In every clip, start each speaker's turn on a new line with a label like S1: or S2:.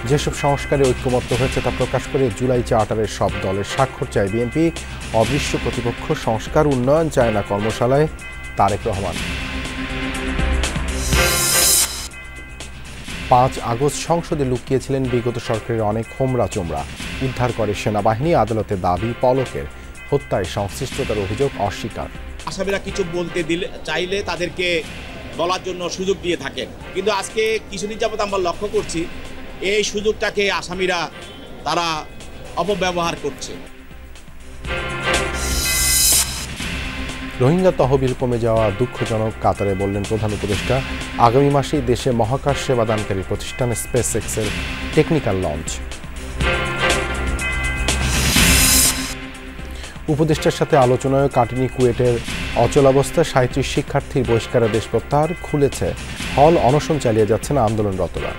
S1: যেসব সংস্কারে ঐক্যমত্য হয়েছে তা প্রকাশ করে জুলাই চার্টারের সব দলের স্বাক্ষর চায় বিএনপি। অদৃশ্য প্রতিপক্ষ সংস্কার উন্নয়ন চায় না কর্মশালায় তারেক রহমান। 5 আগস্ট সংসদে লুকিয়েছিলেন বিগত সরকারের অনেক হোমরা চোমরা, উদ্ধার করে সেনাবাহিনী। আদালতে দাবি পলকের হত্যায় সংশ্লিষ্টতার অভিযোগ অস্বীকার।
S2: আসামিরা কিছু বলতে চাইলে তাদেরকে বলার জন্য সুযোগ দিয়ে থাকেন, কিন্তু আজকে কিছুদিন যাবত আমরা লক্ষ্য করছি এই সুযোগটাকে আসামিরা তারা অপব্যবহার করছে।
S1: রোহিঙ্গা তহবিল কমে যাওয়া দুঃখজনক, কাতারে বললেন প্রধান উপদেষ্টা। আগামী মাসেই দেশে মহাকাশ সেবাদানকারী প্রতিষ্ঠান স্পেস এক্সের টেকনিক্যাল লঞ্চ। উপদেষ্টার সাথে আলোচনায় কাটেনি কুয়েটের অচলাবস্থা। 37 শিক্ষার্থীর বহিষ্কারাদেশ প্রত্যাহার। খুলেছে হল, অনশন চালিয়ে যাচ্ছেন আন্দোলনরতরা।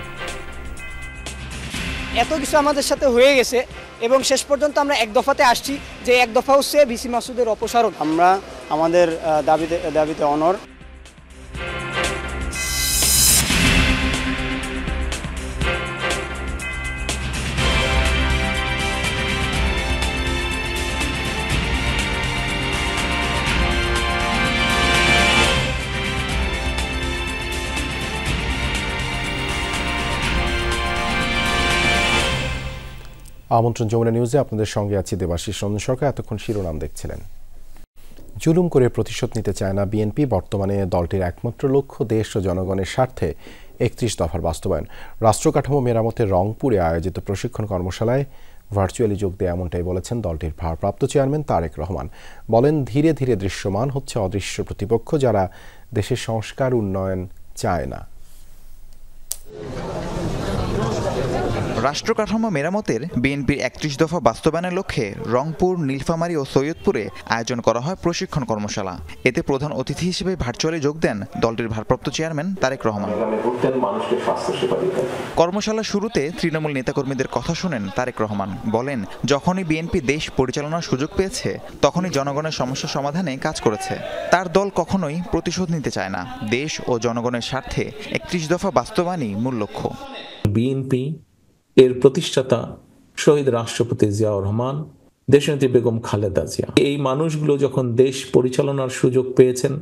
S3: এত কিছু আমাদের সাথে হয়ে গেছে এবং শেষ পর্যন্ত আমরা এক দফাতে আসছি, যে এক দফা হচ্ছে ভিসি মাসুদের অপসারণ।
S4: আমরা আমাদের দাবিতে অনড়।
S1: আমন্ত্রণ যমুনা নিউজে আপনাদের সঙ্গে আছি দেবাশিস রঞ্জন সরকার। এতক্ষণ শিরোনাম দেখছিলেন। জুলুম করে প্রতিশোধ নিতে চায় না বিএনপি। বর্তমানে দলটির একমাত্র লক্ষ্য দেশ ও জনগণের স্বার্থে 31 দফার বাস্তবায়ন। রাষ্ট্রকাঠামো মেরামতের রংপুরে আয়োজিত প্রশিক্ষণ কর্মশালায় ভার্চুয়ালি যোগ দিয়ে এমনটাই বলেছেন দলটির ভারপ্রাপ্ত চেয়ারম্যান তারেক রহমান। বলেন, ধীরে ধীরে দৃশ্যমান হচ্ছে অদৃশ্য প্রতিপক্ষ, যারা দেশের সংস্কার উন্নয়ন চায় না।
S5: রাষ্ট্রকাঠামো মেরামতের বিএনপির 31 দফা বাস্তবায়নের লক্ষ্যে রংপুর, নীলফামারী ও সৈয়দপুরে আয়োজন করা হয় প্রশিক্ষণ কর্মশালা। এতে প্রধান অতিথি হিসেবে ভার্চুয়ালি যোগ দেন দলটির ভারপ্রাপ্ত চেয়ারম্যান তারেক রহমান। কর্মশালা শুরুতে তৃণমূল নেতাকর্মীদের কথা শোনেন তারেক রহমান। বলেন, যখনই বিএনপি দেশ পরিচালনার সুযোগ পেয়েছে তখনই জনগণের সমস্যা সমাধানে কাজ করেছে। তার দল কখনোই প্রতিশোধ নিতে চায় না। দেশ ও জনগণের স্বার্থে 31 দফা বাস্তবায়নই মূল লক্ষ্য।
S6: বিএনপি এর প্রতিষ্ঠাতা শহীদ রাষ্ট্রপতি জিয়াউর রহমান, দেশনেত্রী বেগম খালেদা জিয়া, এই মানুষগুলো যখন দেশ পরিচালনার সুযোগ পেয়েছেন,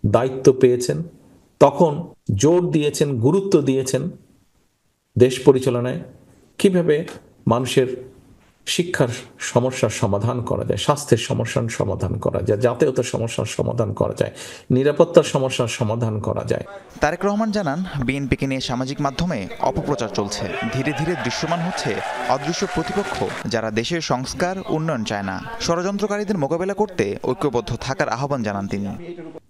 S6: দায়িত্ব পেয়েছেন, তখন জোর দিয়েছেন, গুরুত্ব দিয়েছেন দেশ পরিচালনায় কিভাবে মানুষের শিক্ষার সমস্যার সমাধান করা যায়, স্বাস্থ্যের সমস্যার সমাধান করা যায়, যাতায়াতের সমস্যার সমাধান করা যায়, নিরাপত্তার সমস্যার সমাধান করা যায়।
S5: তারেক রহমান জানান, বিএনপিকে নিয়ে সামাজিক মাধ্যমে অপপ্রচার চলছে। ধীরে ধীরে দৃশ্যমান হচ্ছে অদৃশ্য প্রতিপক্ষ, যারা দেশের সংস্কার উন্নয়ন চায় না। ষড়যন্ত্রকারীদের মোকাবেলা করতে ঐক্যবদ্ধ থাকার আহ্বান জানান তিনি।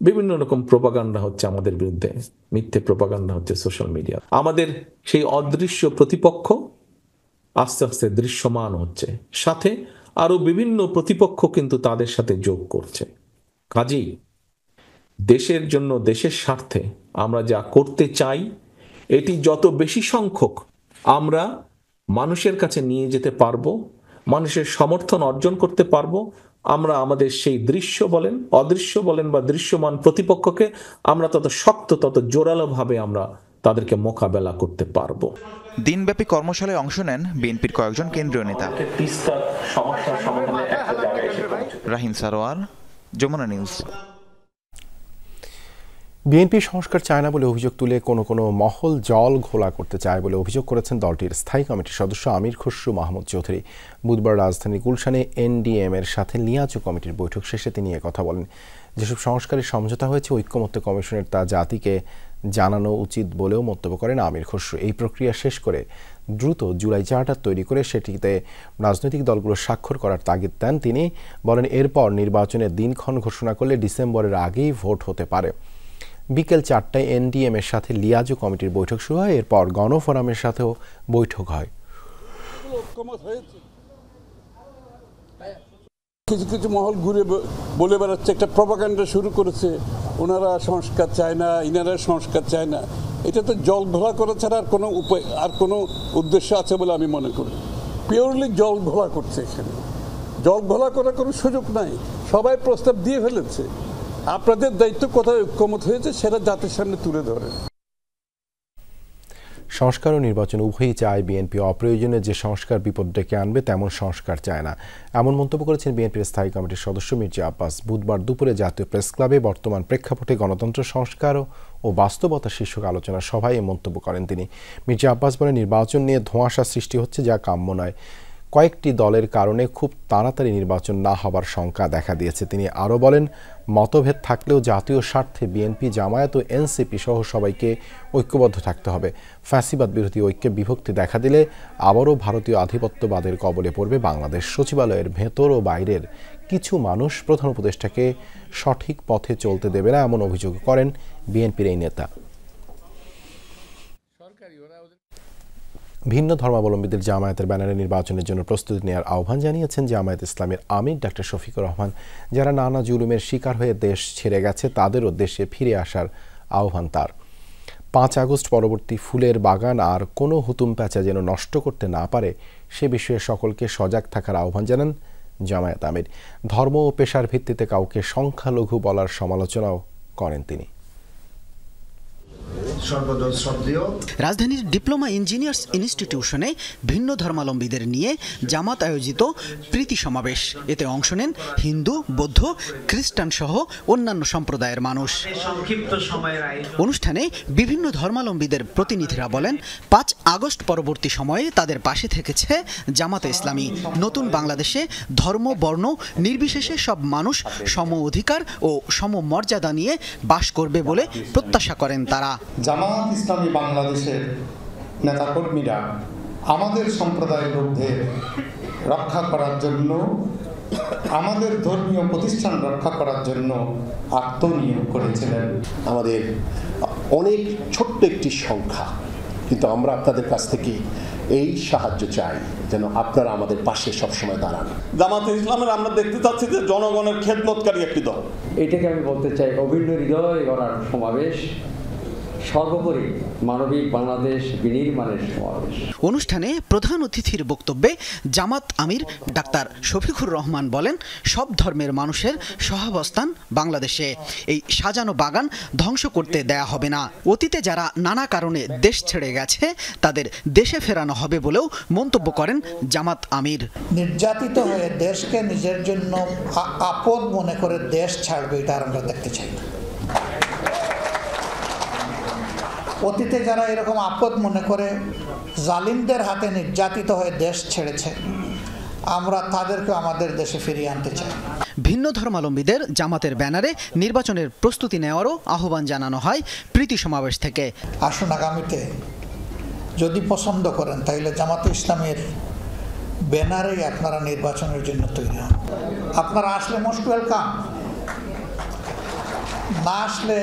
S6: বিভিন্ন রকম প্রোপাগান্ডা হচ্ছে আমাদের বিরুদ্ধে, মিথ্যে প্রোপাগান্ডা হচ্ছে সোশ্যাল মিডিয়া। আমাদের সেই অদৃশ্য প্রতিপক্ষ আস্তে আস্তে দৃশ্যমান হচ্ছে, সাথে আরো বিভিন্ন প্রতিপক্ষ কিন্তু তাদের সাথে যোগ করছে। কাজেই দেশের জন্য, দেশের স্বার্থে আমরা যা করতে চাই, এটি যত বেশি সংখ্যক আমরা মানুষের কাছে নিয়ে যেতে পারবো, মানুষের সমর্থন অর্জন করতে পারবো, আমরা আমাদের সেই দৃশ্য বলেন, অদৃশ্য বলেন বা দৃশ্যমান প্রতিপক্ষকে আমরা তত শক্ত, তত জোরালো ভাবে আমরা তাদেরকে মোকাবেলা করতে পারবো।
S5: দিনব্যাপী কর্মশালায় অংশ নেন বিএনপির কয়েকজন কেন্দ্রীয় নেতা। রাহিম সারোয়ার, যমুনা নিউজ।
S1: বিএনপি সংস্কার চায় না বলে অভিযোগ তুলে কোনো মহল জল ঘোলা করতে চায় বলে অভিযোগ করেছেন দলটির স্থায়ী কমিটির সদস্য আমির খসরু মাহমুদ চৌধুরী। বুধবার রাজধানীর গুলশানে এনডিএম এর সাথে লিয়াজু কমিটির বৈঠক শেষে তিনি কথা বলেন। যেসব সংস্কারের সমঝোতা হয়েছে ঐক্যমত্য কমিশনের, তা জাতিকে জানানো উচিত বলেও মন্তব্য করেন আমির খসরু। এই প্রক্রিয়া শেষ করে দ্রুত জুলাই চার্টার তৈরি করে সেটিতে রাজনৈতিক দলগুলো স্বাক্ষর করার তাগিদ দেন তিনি। বলেন, এরপর নির্বাচনের দিনক্ষণ ঘোষণা করলে ডিসেম্বরের আগেই ভোট হতে পারে। বিকেল 4টায় এনডিএম এর সাথে লিয়াজু কমিটির বৈঠক শুরু হয়। এরপর গণফোরামের সাথেও বৈঠক হয়।
S7: কিছু কিছু মহল ঘুরে বলে বেড়াচ্ছে, একটা প্রপাগান্ডা শুরু করেছে, ওনারা সংস্কার চায় না, ইনারা সংস্কার চায় না। এটা তো জল ঘোলা করা ছাড়া আর কোনো উপায়, আর কোনো উদ্দেশ্য আছে বলে আমি মনে করি। পিওরলি জল ঘোলা করছে। এখানে জল ঘোলা করার কোনো সুযোগ নাই। সবাই প্রস্তাব দিয়ে ফেলেছে। আপনাদের দায়িত্ব কোথায় ঐক্যমত হয়েছে সেটা জাতির সামনে তুলে ধরে।
S1: সংস্কার ও নির্বাচন উভয়ই চায়, বিএনপি অপ্রয়োজনে যে সংস্কার বিপদ ডেকে আনবে তেমন সংস্কার চায় না। এমন মন্তব্য করেছেন বিএনপির স্থায়ী কমিটির সদস্য মির্জা আব্বাস। বুধবার দুপুরে জাতীয় প্রেস ক্লাবে বর্তমান প্রেক্ষাপটে গণতন্ত্র সংস্কার ও বাস্তবতা শীর্ষক আলোচনা সভায় এ মন্তব্য করেন তিনি। মির্জা আব্বাস বলেন, নির্বাচন নিয়ে ধোঁয়াশা সৃষ্টি হচ্ছে, যা কাম্য নয়। কয়েকটি দলের কারণে খুব তাড়াতাড়ি নির্বাচন না হবার শঙ্কা দেখা দিয়েছে। তিনি আরও বলেন, মতভেদ থাকলেও জাতীয় স্বার্থে বিএনপি, জামায়াত ও এনসিপি সহ সবাইকে ঐক্যবদ্ধ থাকতে হবে। ফ্যাসিবাদ বিরোধী ঐক্যে বিভক্তি দেখা দিলে আবারও ভারতীয় আধিপত্যবাদের কবলে পড়বে বাংলাদেশ। সচিবালয়ের ভেতর ও বাইরের কিছু মানুষ প্রধান উপদেষ্টাকে সঠিক পথে চলতে দেবে না, এমন অভিযোগ করেন বিএনপির এই নেতা। ভিন্ন ধর্মাবলম্বীদের জামায়াতের ব্যানারে নির্বাচনের জন্য প্রস্তুতি নেওয়ার আহ্বান জানিয়েছেন জামায়াত ইসলামের আমির ডাক্তার শফিকুর রহমান। যারা নানা জুলুমের শিকার হয়ে দেশ ছেড়ে গেছে তাদেরও দেশে ফিরে আসার আহ্বান তার। 5 আগস্ট পরবর্তী ফুলের বাগান আর কোনো হুতুম প্যাঁচা যেন নষ্ট করতে না পারে সে বিষয়ে সকলকে সজাগ থাকার আহ্বান জানান জামায়াত আমির। ধর্ম ও পেশার ভিত্তিতে কাউকে সংখ্যালঘু বলার সমালোচনাও করেন তিনি।
S8: রাজধানীর ডিপ্লোমা ইঞ্জিনিয়ার্স ইনস্টিটিউশনে ভিন্ন ধর্মাবলম্বীদের নিয়ে জামাত আয়োজিত প্রীতি সমাবেশ। এতে অংশ নেন হিন্দু, বৌদ্ধ, খ্রিস্টান সহ অন্যান্য সম্প্রদায়ের মানুষ। অনুষ্ঠানে বিভিন্ন ধর্মাবলম্বীদের প্রতিনিধিরা বলেন, 5 আগস্ট পরবর্তী সময়ে তাদের পাশে থেকেছে জামাতে ইসলামী। নতুন বাংলাদেশে ধর্ম, বর্ণ নির্বিশেষে সব মানুষ সম অধিকার ও সম মর্যাদা নিয়ে বাস করবে বলে প্রত্যাশা করেন তারা।
S9: জামাত ইসলামী বাংলাদেশের নেতাকর্মীরা আমাদের সম্প্রদায়ের লোকদের রক্ষা করার জন্য, আমাদের ধর্মীয় প্রতিষ্ঠান রক্ষা করার জন্য আত্মনিয়োগ করেছিলেন।
S10: আমাদের অনেক ছোট্ট একটি সংখ্যা, কিন্তু আমরা আপনাদের কাছ থেকে এই সাহায্য চাই যেন আপনারা আমাদের পাশে সবসময় দাঁড়ান।
S7: জামাতে ইসলামের আমরা দেখতে চাচ্ছি যে জনগণের খেদমতকারী একটি দল।
S11: এটাকে আমি বলতে চাই অভিন্ন হৃদয় গড়ার সমাবেশ, সর্বোপরি মানবিক বাংলাদেশ বিনির্মাণের সমাবেশ।
S8: অনুষ্ঠানে প্রধান অতিথির বক্তব্যে জামাত আমির ডাক্তার শফিকুর রহমান বলেন, সব ধর্মের মানুষের সহাবস্থান বাংলাদেশে। এই সাজানো বাগান ধ্বংস করতে দেয়া হবে না। অতীতে যারা নানা কারণে দেশ ছেড়ে গেছে তাদের দেশে ফেরানো হবে বলেও মন্তব্য করেন জামাত আমির।
S12: নির্যাতিত হয়ে দেশকে নিজের জন্য আপদ মনে করে দেশ ছাড়বে, এটা আমরা দেখতে চাই না। অতীতে যারা এরকম আপদ মনে করে জালিমদের হাতে নির্যাতিত হয়ে দেশ ছেড়েছে, আমরা তাদেরকে আমাদের দেশে ফিরিয়ে আনতে চাই।
S8: ভিন্ন ধর্মাবলম্বীদের জামাতের ব্যানারে নির্বাচনের প্রস্তুতি নেওয়ারও আহ্বান জানানো হয় প্রীতি সমাবেশ থেকে।
S12: আসুন আগামীতে যদি পছন্দ করেন তাহলে জামাতে ইসলামের ব্যানারেই আপনারা নির্বাচনের জন্য তৈরি হন। আপনারা আসলে মোস্ট ওয়েলকাম, না আসলে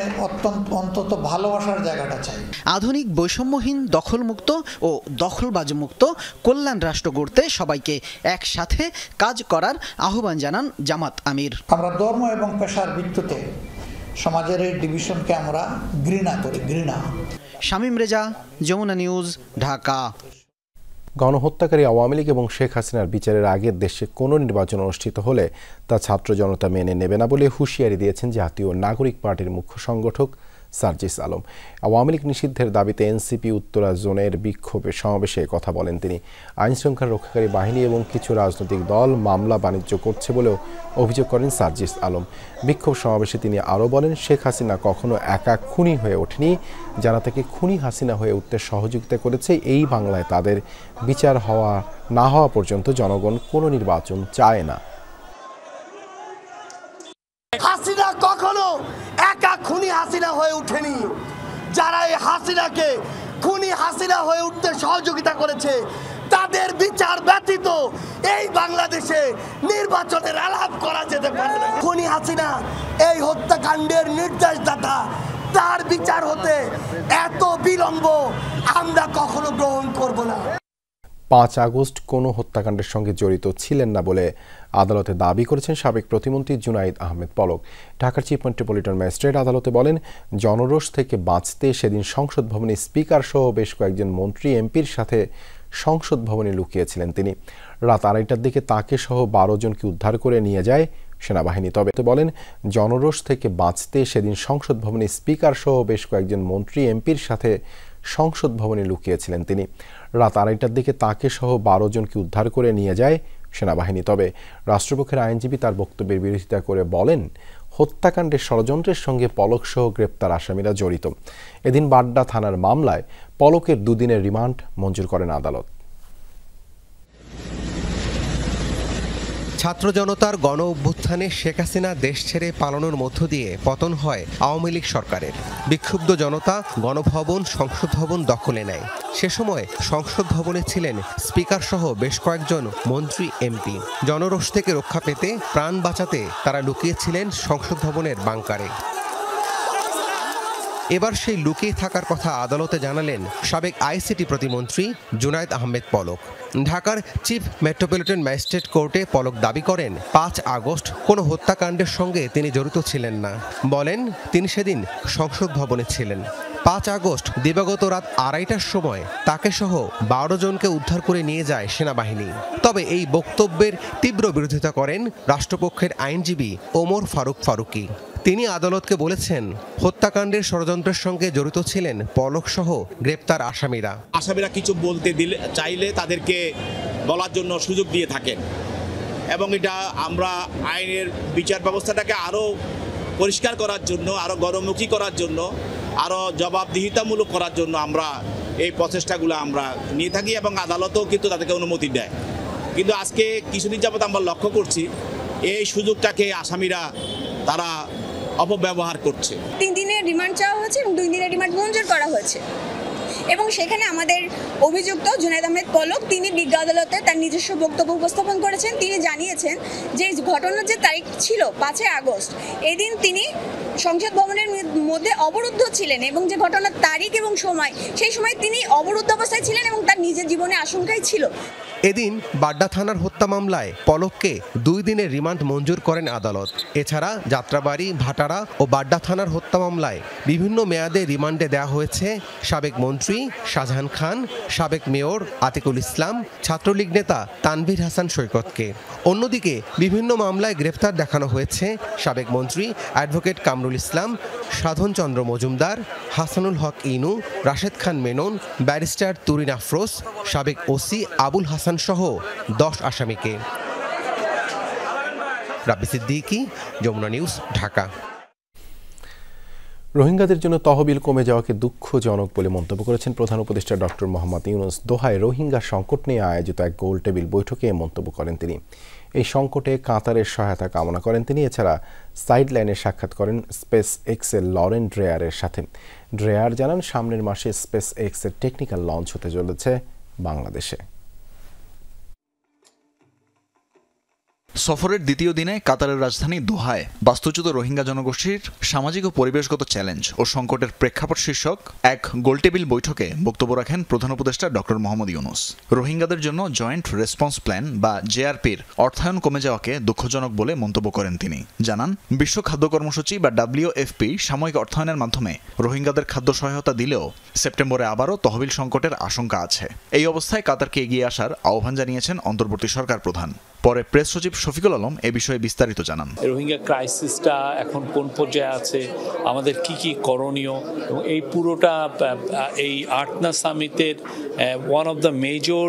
S12: অন্তত ভালোবাসার জায়গাটা চাই।
S8: আধুনিক বৈষম্যহীন, দখলমুক্ত ও দখলবাজমুক্ত কল্যাণ রাষ্ট্র গড়তে সবাইকে একসাথে কাজ করার আহ্বান জানান জামাত আমির।
S12: আমরা ধর্ম এবং পেশার ভিত্তিতে সমাজের এই ডিভিশনকে আমরা ঘৃণা করি।
S8: শামীম রেজা, যমুনা নিউজ, ঢাকা।
S1: গণহত্যাকারী আওয়ামী লীগ এবং শেখ হাসিনার বিচারের আগে দেশে কোনো নির্বাচন অনুষ্ঠিত হলে তা ছাত্র জনতা মেনে নেবে না বলে হুঁশিয়ারি দিয়েছেন জাতীয় নাগরিক পার্টির মুখ্য সংগঠক সার্জিস আলম। আওয়ামী লীগ নিষিদ্ধের দাবিতে এনসিপি উত্তরা জোনের বিক্ষোভে সমাবেশে কথা বলেন তিনি। আইনশৃঙ্খলা রক্ষাকারী বাহিনী এবং কিছু রাজনৈতিক দল মামলা বাণিজ্য করছে বলেও অভিযোগ করেন সার্জিস আলম। বিক্ষোভ সমাবেশে তিনি আরও বলেন, শেখ হাসিনা কখনো একা খুনি হয়ে ওঠেনি। যারা তাকে খুনি হাসিনা হয়ে উঠতে সহযোগিতা করেছে, এই বাংলায় তাদের বিচার না হওয়া পর্যন্ত জনগণ কোনো নির্বাচন চায় না।
S13: হাসিনা কখনো একা খুনি হাসিনা হয়ে ওঠেনি। যারা এই হাসিনাকে খুনি হাসিনা হয়ে উঠতে সহযোগিতা করেছে তাদের বিচার ব্যতীত এই বাংলাদেশে নির্বাচনের আলাপ করা যেতে পারে না। খুনি হাসিনা এই হত্যাকাণ্ডের নির্দেশদাতা, তার বিচার হতে এত বিলম্ব আমরা কখনো গ্রহণ করব না।
S1: 5 আগস্ট কোনো হত্যাকাণ্ডের সঙ্গে জড়িত ছিলেন না বলে আদালতে দাবি করেছেন সাবেক প্রতিমন্ত্রী জুনাইদ আহমেদ পলক। ঢাকার চিফ মেট্রোপলিটন ম্যাজিস্ট্রেট আদালতে বলেন, জনরোষ থেকে বাঁচতে সেদিন সংসদ ভবনে স্পিকার সহ বেশ কয়েকজন মন্ত্রী এমপির সাথে সংসদ ভবনে লুকিয়েছিলেন তিনি। রাত 2:30টার দিকে তাকে সহ 12 জনকে উদ্ধার করে নিয়ে যায় সেনাবাহিনী। তবে বলেন, জনরোষ থেকে বাঁচতে সেদিন সংসদ ভবনে স্পিকার সহ বেশ কয়েকজন মন্ত্রী এমপির সাথে সংসদ ভবনে লুকিয়েছিলেন তিনি। রাত 2:30টার দিকে তাকে সহ 12 জনকে উদ্ধার করে নিয়ে যায় সেনাবাহিনী। তবে রাষ্ট্রপক্ষের আইনজীবী তার বক্তব্যের বিরোধিতা করে বলেন, হত্যাকাণ্ডের ষড়যন্ত্রের সঙ্গে পলকসহ গ্রেপ্তার আসামিরা জড়িত। এদিন বাড্ডা থানার মামলায় পলকের 2 দিনের রিমান্ড মঞ্জুর করেন আদালত।
S14: ছাত্র জনতার গণ অভ্যুত্থানে শেখ হাসিনা দেশ ছেড়ে পালানোর মধ্য দিয়ে পতন হয় আওয়ামী লীগ সরকারের। বিক্ষুব্ধ জনতা গণভবন, সংসদ ভবন দখলে নেয়। সে সময় সংসদ ভবনে ছিলেন স্পিকার সহ বেশ কয়েকজন মন্ত্রী, এমপি। জনরোষ থেকে রক্ষা পেতে, প্রাণ বাঁচাতে তারা লুকিয়েছিলেন সংসদ ভবনের বাংকারে। এবার সেই লুকিয়ে থাকার কথা আদালতে জানালেন সাবেক আইসিটি প্রতিমন্ত্রী জুনায়েদ আহমেদ পলক। ঢাকার চিফ মেট্রোপলিটন ম্যাজিস্ট্রেট কোর্টে পলক দাবি করেন 5 আগস্ট কোনো হত্যাকাণ্ডের সঙ্গে তিনি জড়িত ছিলেন না। বলেন তিনি সেদিন সংসদ ভবনে ছিলেন। 5 আগস্ট দিবাগত রাত 2:30টার সময় তাকে সহ 12 জনকে উদ্ধার করে নিয়ে যায় সেনাবাহিনী। তবে এই বক্তব্যের তীব্র বিরোধিতা করেন রাষ্ট্রপক্ষের আইনজীবী ওমর ফারুক ফারুকি। তিনি আদালতকে বলেছেন, হত্যাকাণ্ডের ষড়যন্ত্রের সঙ্গে জড়িত ছিলেন পলক সহ গ্রেপ্তার আসামিরা।
S2: আসামিরা কিছু বলতে চাইলে তাদেরকে বলার জন্য সুযোগ দিয়ে থাকেন এবং এটা আমরা আইনের বিচার ব্যবস্থাটাকে আরও পরিষ্কার করার জন্য, আরও গণমুখী করার জন্য, আরও জবাবদিহিতামূলক করার জন্য আমরা এই প্রচেষ্টাগুলো আমরা নিয়ে থাকি এবং আদালতও কিন্তু তাদেরকে অনুমতি দেয়। কিন্তু আজকে কিছুদিন যাবত আমরা লক্ষ্য করছি এই সুযোগটাকে আসামিরা তারা অপব্যবহার করছে।
S15: 3 দিনের রিমান্ড চাওয়া হয়েছে এবং 2 দিনের রিমান্ড মঞ্জুর করা হয়েছে এবং সেখানে আমাদের অভিযুক্ত জুনায়েদ আহমেদ পলক তিনি বিজ্ঞ আদালতে তার নিজস্ব বক্তব্য উপস্থাপন করেছেন। তিনি জানিয়েছেন যে ঘটনার যে তারিখ ছিল 5 আগস্ট, এই দিন তিনি সংসদ ভবনের মধ্যে অবরুদ্ধ ছিলেন এবং যে ঘটনার তারিখ এবং সময়, সেই সময় তিনি অবরুদ্ধ অবস্থায় ছিলেন এবং তার নিজের জীবনে আশঙ্কায় ছিল।
S14: এদিন বাড্ডা থানার হত্যা মামলায় পলককে 2 দিনের রিমান্ড মঞ্জুর করেন আদালত। এছাড়া যাত্রাবাড়ি, ভাটারা ও বাড্ডা থানার হত্যা মামলায় বিভিন্ন মেয়াদে রিমান্ডে দেওয়া হয়েছে সাবেক মন্ত্রী শাহজাহান খান, সাবেক মেয়র আতিকুল ইসলাম, ছাত্রলীগ নেতা তানভীর হাসান সৈকতকে। অন্যদিকে বিভিন্ন মামলায় গ্রেফতার দেখানো হয়েছে সাবেক মন্ত্রী অ্যাডভোকেট কামরুল ইসলাম, সাধন চন্দ্র মজুমদার, হাসানুল হক ইনু, রাশেদ খান মেনন, ব্যারিস্টার তুরিন আফরোজ, সাবেক ওসি আবুল হাসান সহ 10 আসামিকে। রাব্বি সিদ্দিকী, যমুনা নিউজ, ঢাকা।
S1: রোহিঙ্গাদের জন্য তহবিল কমে যাওয়াকে দুঃখজনক বলে মন্তব্য করেছেন প্রধান উপদেষ্টা ডক্টর মোহাম্মদ ইউনূস। দোহায় রোহিঙ্গা সংকট নিয়ে আয়োজিত এক গোল টেবিল বৈঠকে মন্তব্য করেন তিনি। এই সংকটে কাতারের সহায়তা কামনা করেন তিনি। এছাড়া সাইডলাইনে সাক্ষাৎ করেন স্পেস এক্সের লরেন ড্রেয়ারের সাথে। ড্রেয়ার জানান সামনের মাসে স্পেস এক্সের টেকনিক্যাল লঞ্চ হতে চলেছে বাংলাদেশে।
S16: সফরের দ্বিতীয় দিনে কাতারের রাজধানী দোহায় বাস্তুচ্যুত রোহিঙ্গা জনগোষ্ঠীর সামাজিক ও পরিবেশগত চ্যালেঞ্জ ও সংকটের প্রেক্ষাপট শীর্ষক এক গোলটেবিল বৈঠকে বক্তব্য রাখেন প্রধান উপদেষ্টা ডক্টর মোহাম্মদ ইউনূস। রোহিঙ্গাদের জন্য জয়েন্ট রেসপন্স প্ল্যান বা জেআরপির অর্থায়ন কমে যাওয়াকে দুঃখজনক বলে মন্তব্য করেন তিনি। জানান, বিশ্ব খাদ্য কর্মসূচি বা WFP সাময়িক অর্থায়নের মাধ্যমে রোহিঙ্গাদের খাদ্য সহায়তা দিলেও সেপ্টেম্বরে আবারও তহবিল সংকটের আশঙ্কা আছে। এই অবস্থায় কাতারকে এগিয়ে আসার আহ্বান জানিয়েছেন অন্তর্বর্তী সরকার প্রধান। পরে প্রেস সচিব শফিকুল আলম এ বিষয়ে বিস্তারিত জানান।
S17: রোহিঙ্গা ক্রাইসিসটা এখন কোন পর্যায়ে আছে, আমাদের কি কি করণীয়, এবং এই পুরোটা এই আটনা সামিটের one of the major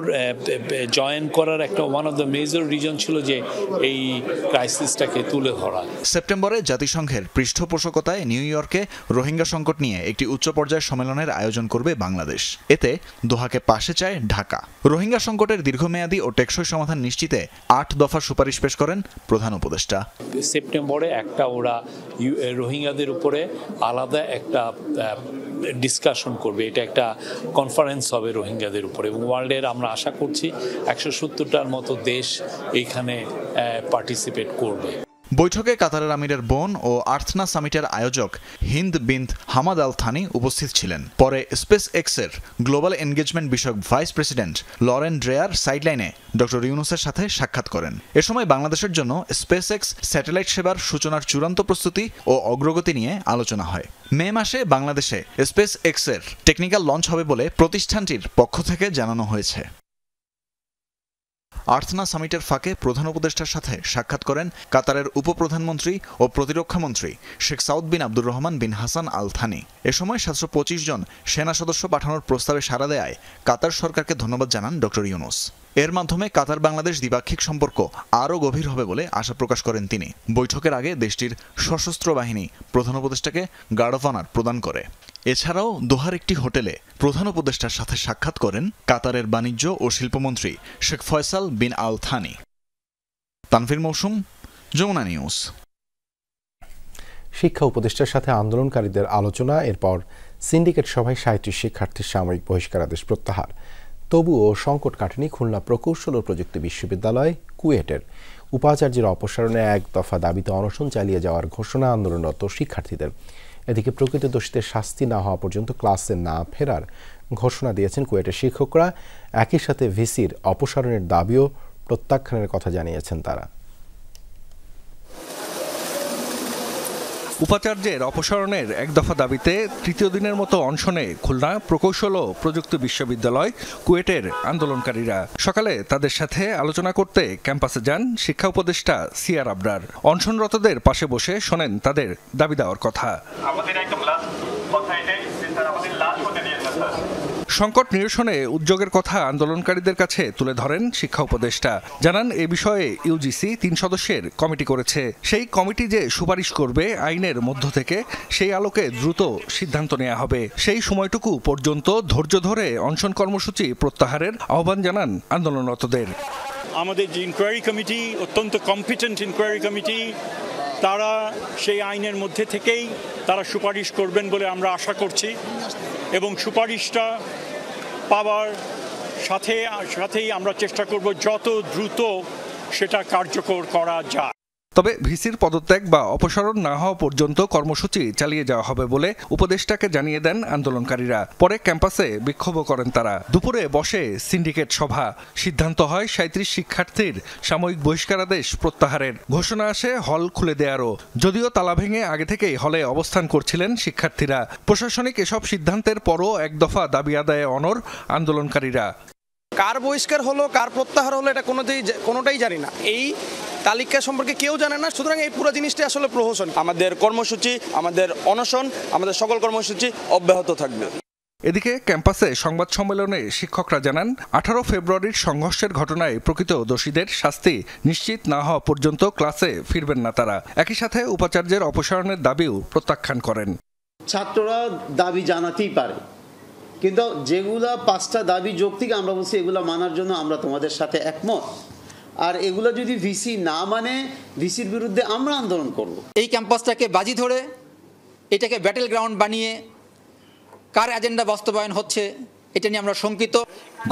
S17: join করার একটা one of the major reason ছিল যে এই ক্রাইসিসটাকে তুলে ধরা।
S16: সেপ্টেম্বরে জাতিসংঘের পৃষ্ঠপোষকতায় নিউ ইয়র্কে রোহিঙ্গা সংকট নিয়ে একটি উচ্চ পর্যায়ের সম্মেলনের আয়োজন করবে বাংলাদেশ। এতে দোহাকে পাশে চায় ঢাকা। রোহিঙ্গা সংকটের দীর্ঘমেয়াদী ও টেকসই সমাধান নিশ্চিতে 8 দফার সুপারিশ পেশ করেন প্রধান উপদেষ্টা।
S17: সেপ্টেম্বরে একটা ওরা রোহিঙ্গাদের উপরে আলাদা একটা ডিসকাশন করবে, এটা একটা কনফারেন্স হবে রোহিঙ্গাদের উপরে, এবং ওয়ার্ল্ডের আমরা আশা করছি 170টার মতো দেশ এইখানে পার্টিসিপেট করবে।
S16: বৈঠকে কাতারের আমিরের বোন ও আর্থনা সামিটের আয়োজক Hind bint Hamad Al Thani উপস্থিত ছিলেন। পরে স্পেস এক্সের গ্লোবাল এনগেজমেন্ট বিষয়ক ভাইস প্রেসিডেন্ট লরেন ড্রেয়ার সাইডলাইনে ডক্টর ইউনূসের সাথে সাক্ষাৎ করেন। এ সময় বাংলাদেশের জন্য স্পেস এক্স স্যাটেলাইট সেবার সূচনার চূড়ান্ত প্রস্তুতি ও অগ্রগতি নিয়ে আলোচনা হয়। মে মাসে বাংলাদেশে স্পেস এক্সের টেকনিক্যাল লঞ্চ হবে বলে প্রতিষ্ঠানটির পক্ষ থেকে জানানো হয়েছে। আর্থনা সামিটের ফাঁকে প্রধান উপদেষ্টার সাথে সাক্ষাৎ করেন কাতারের উপপ্রধানমন্ত্রী ও প্রতিরক্ষামন্ত্রী শেখ সাউদ বিন আব্দুর রহমান বিন হাসান আল থানি। এ সময় 725 জন সেনা সদস্য পাঠানোর প্রস্তাবে সাড়া দেয় কাতার সরকারকে ধন্যবাদ জানান ডক্টর ইউনূস। এর মাধ্যমে কাতার বাংলাদেশ দ্বিপাক্ষিক সম্পর্ক আরও গভীর হবে বলে আশা প্রকাশ করেন তিনি। বৈঠকের আগে দেশটির সশস্ত্র বাহিনী প্রধান উপদেষ্টাকে গার্ড অফ অনার প্রদান করে। এছাড়াও দোহার একটি হোটেলে প্রধান উপদেষ্টার সাথে সাক্ষাৎ করেন কাতারের বাণিজ্য ও শিল্পমন্ত্রী শেখ ফয়সাল বিন আল থানি। তানভীর মৌসুম, যমুনা নিউজ।
S1: শিক্ষা উপদেষ্টার সাথে আন্দোলনকারীদের আলোচনা, এরপর সিন্ডিকেট সভায় 37 শিক্ষার্থীর সাময়িক বহিষ্কারাদেশ প্রত্যাহার। তবুও সংকট কাটেনি খুলনা প্রকৌশল ও প্রযুক্তি বিশ্ববিদ্যালয় কুয়েটের। উপাচার্যের অপসারণে এক দফা দাবিতে অনশন চালিয়ে যাওয়ার ঘোষণা আন্দোলনরত শিক্ষার্থীদের। এদিকে প্রকৃত দোষীদের শাস্তি না হওয়া পর্যন্ত ক্লাসে না ফেরার ঘোষণা দিয়েছেন কুয়েটের শিক্ষকরা। একই সাথে ভিসির অপসারণের দাবিও প্রত্যাখ্যানের কথা জানিয়েছেন তারা।
S18: উপাচার্যের অপসারণের এক দফা দাবিতে তৃতীয় দিনের মতো অনশনে খুলনা প্রকৌশল ও প্রযুক্তি বিশ্ববিদ্যালয় কুয়েটের আন্দোলনকারীরা। সকালে তাদের সাথে আলোচনা করতে ক্যাম্পাসে যান শিক্ষা উপদেষ্টা সিআর আবরার। অনশনরতদের পাশে বসে শোনেন তাদের দাবি দেওয়ার কথা। সংকট নিরসনে উদ্যোগের কথা আন্দোলনকারীদের কাছে তুলে ধরেন শিক্ষা উপদেষ্টা। জানান এ বিষয়ে ইউজিসি 3 সদস্যের কমিটি করেছে। সেই কমিটি যে সুপারিশ করবে আইনের মধ্য থেকে, সেই আলোকে দ্রুত সিদ্ধান্ত নেওয়া হবে। সেই সময়টুকু পর্যন্ত ধৈর্য ধরে অনশন কর্মসূচি প্রত্যাহারের আহ্বান জানান আন্দোলনরতদের।
S19: আমাদের যে ইনকোয়ারি কমিটি, অত্যন্ত কম্পিটেন্ট ইনকোয়ারি কমিটি, তারা সেই আইনের মধ্যে থেকেই তারা সুপারিশ করবেন বলে আমরা আশা করছি এবং সুপারিশটা পাওয়ার সাথেই আমরা চেষ্টা করব যত দ্রুত সেটা কার্যকর করা যায়।
S18: তবে ভিসির পদত্যাগ বা অপসারণ না হওয়া পর্যন্ত কর্মসূচি চালিয়ে যাওয়া হবে বলে উপদেষ্টাকে জানিয়ে দেন আন্দোলনকারীরা। পরে ক্যাম্পাসে বিক্ষোভ করেন তারা। দুপুরে বসে সিন্ডিকেট সভা। সিদ্ধান্ত হয় 37 শিক্ষার্থীর সাময়িক বহিষ্কারাদেশ প্রত্যাহারের। ঘোষণা আসে হল খুলে দেয়ারও। যদিও তালা ভেঙে আগে থেকেই হলে অবস্থান করছিলেন শিক্ষার্থীরা। প্রশাসনিক এসব সিদ্ধান্তের পরও এক দফা দাবি আদায়ে অনড় আন্দোলনকারীরা।
S20: কার বহিষ্কার হলো, কার প্রত্যাহার হলো, এটা কোনোটাই জানি না। এই তালিকা সম্পর্কে কেউ জানে না। সুতরাং এই পুরো জিনিসটা আসলে প্রহসন। আমাদের কর্মসূচি, আমাদের অনশন, আমাদের সকল কর্মসূচি অব্যাহত থাকবে।
S18: এদিকে ক্যাম্পাসে সংবাদ সম্মেলনে শিক্ষকরা জানান 18 ফেব্রুয়ারির সংঘর্ষের ঘটনায় প্রকৃত দোষীদের শাস্তি নিশ্চিত না হওয়া পর্যন্ত ক্লাসে ফিরবেন না তারা। একই সাথে উপাচার্যের অপসারণের দাবিও প্রত্যাখ্যান করেন।
S21: ছাত্ররা দাবি জানাতেই পারে, কিন্তু যেগুলা 5টা দাবি যৌক্তিক, আমরা বলছি এগুলা মানার জন্য আমরা তোমাদের সাথে একমত। আর এগুলো যদি ভিসি না মানে, ভিসির বিরুদ্ধে আমরা আন্দোলন করব।
S22: এই ক্যাম্পাসটাকে বাজি ধরে এটাকে ব্যাটেল গ্রাউন্ড বানিয়ে কার এজেন্ডা বাস্তবায়ন হচ্ছে এটা নিয়ে আমরা শঙ্কিত।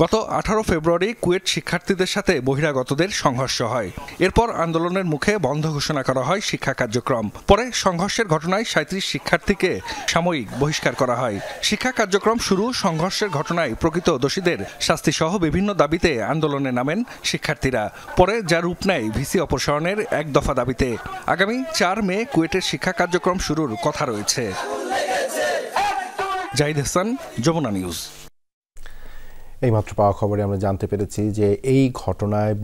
S18: গত 18 ফেব্রুয়ারি কুয়েট শিক্ষার্থীদের সাথে বহিরাগতদের সংঘর্ষ হয়। এরপর আন্দোলনের মুখে বন্ধ ঘোষণা করা হয় শিক্ষা কার্যক্রম। পরে সংঘর্ষের ঘটনায় 37 শিক্ষার্থীকে সাময়িক বহিষ্কার করা হয়। শিক্ষা কার্যক্রম শুরু, সংঘর্ষের ঘটনায় প্রকৃত দোষীদের শাস্তি সহ বিভিন্ন দাবিতে আন্দোলনে নামেন শিক্ষার্থীরা। পরে যা রূপ নেয় ভিসি অপসারণের এক দফা দাবিতে। আগামী 4 মে কুয়েটের শিক্ষা কার্যক্রম শুরুর কথা রয়েছে। জাহিদ হাসান, যমুনা নিউজ।
S1: এইমাত্র পাওয়া খবরে আমরা জানতে পেরেছি যে এই ঘটনায়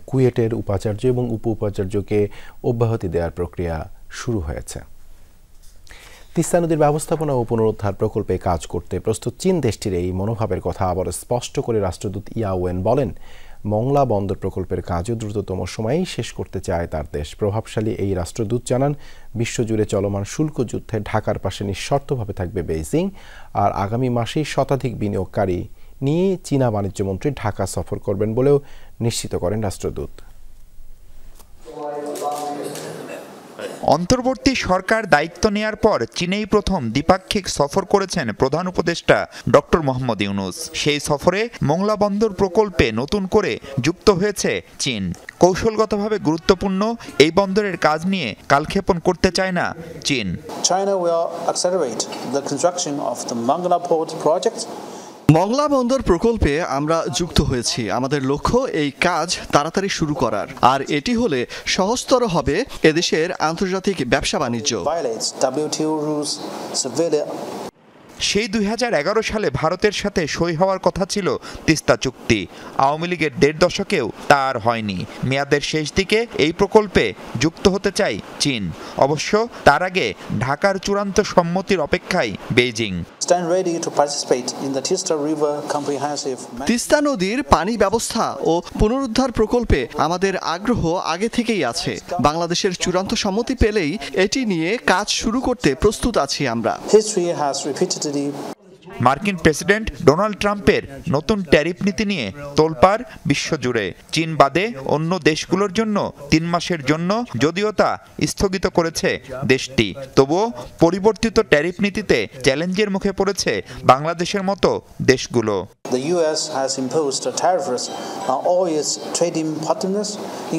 S1: কুয়েটের উপাচার্য এবং উপ উপাচার্যকে অব্যাহতি দেওয়ার প্রক্রিয়া শুরু হয়েছে। তিস্তা নদীর ব্যবস্থাপনা ও পুনরুদ্ধার প্রকল্পে কাজ করতে প্রস্তুত চীন দেশটির এই মনোভাবের কথা আবার স্পষ্ট করে রাষ্ট্রদূত ইয়া ওয়েন বলেন, মংলা বন্দর প্রকল্পের কাজও দ্রুততম সময়েই শেষ করতে চায় তার দেশ। প্রভাবশালী এই রাষ্ট্রদূত জানান, বিশ্বজুড়ে চলমান শুল্ক যুদ্ধে ঢাকার পাশে নিঃশর্তভাবে থাকবে বেইজিং। আর আগামী মাসেই শতাধিক বিনিয়োগকারী নিয়ে চীনা বাণিজ্যমন্ত্রী ঢাকা সফর করবেন বলেও নিশ্চিত করেন রাষ্ট্রদূত।
S23: অন্তর্বর্তী সরকার দায়িত্ব নেয়ার পর চীনেই প্রথম দ্বিপাক্ষিক সফর করেছেন প্রধান উপদেষ্টা ডক্টর মোহাম্মদ ইউনূস। সেই সফরে মোংলা বন্দর প্রকল্পে নতুন করে যুক্ত হয়েছে চীন। কৌশলগতভাবে গুরুত্বপূর্ণ এই বন্দরের কাজ নিয়ে কালক্ষেপণ করতে চায় না চীন।
S24: China will accelerate the construction of the Mongla Port project.
S25: Mongla বন্দর প্রকল্পে আমরা যুক্ত হয়েছি। আমাদের লক্ষ্য এই কাজ তাড়াতাড়ি শুরু করার, আর এটি হলে সহজতর হবে এদেশের আন্তর্জাতিক ব্যবসা বাণিজ্য।
S23: সেই 2011 সালে ভারতের সাথে সই হওয়ার কথা ছিল তিস্তা চুক্তি। আওয়ামী লীগের 1.5 দশকেও তা আর হয়নি। মেয়াদের শেষ দিকে এই প্রকল্পে যুক্ত হতে চায় চীন। অবশ্য তার আগে ঢাকার চূড়ান্ত সম্মতির অপেক্ষায় বেইজিং।
S25: তিস্তা নদীর পানি ব্যবস্থা ও পুনরুদ্ধার প্রকল্পে আমাদের আগ্রহ আগে থেকেই আছে। বাংলাদেশের চূড়ান্ত সম্মতি পেলেই এটি নিয়ে কাজ শুরু করতে প্রস্তুত আছি আমরা।
S23: মার্কিন প্রেসিডেন্ট ডোনাল্ড ট্রাম্পের নতুন ট্যারিফ নীতি নিয়ে তোলপাড় বিশ্বজুড়ে। চীন বাদে অন্য দেশগুলোর জন্য 3 মাসের জন্য যদিও তা স্থগিত করেছে দেশটি, তবুও পরিবর্তিত ট্যারিফ নীতিতে চ্যালেঞ্জের মুখে পড়েছে বাংলাদেশের মতো দেশগুলো।
S24: The US has imposed tariffs on all its trading partners,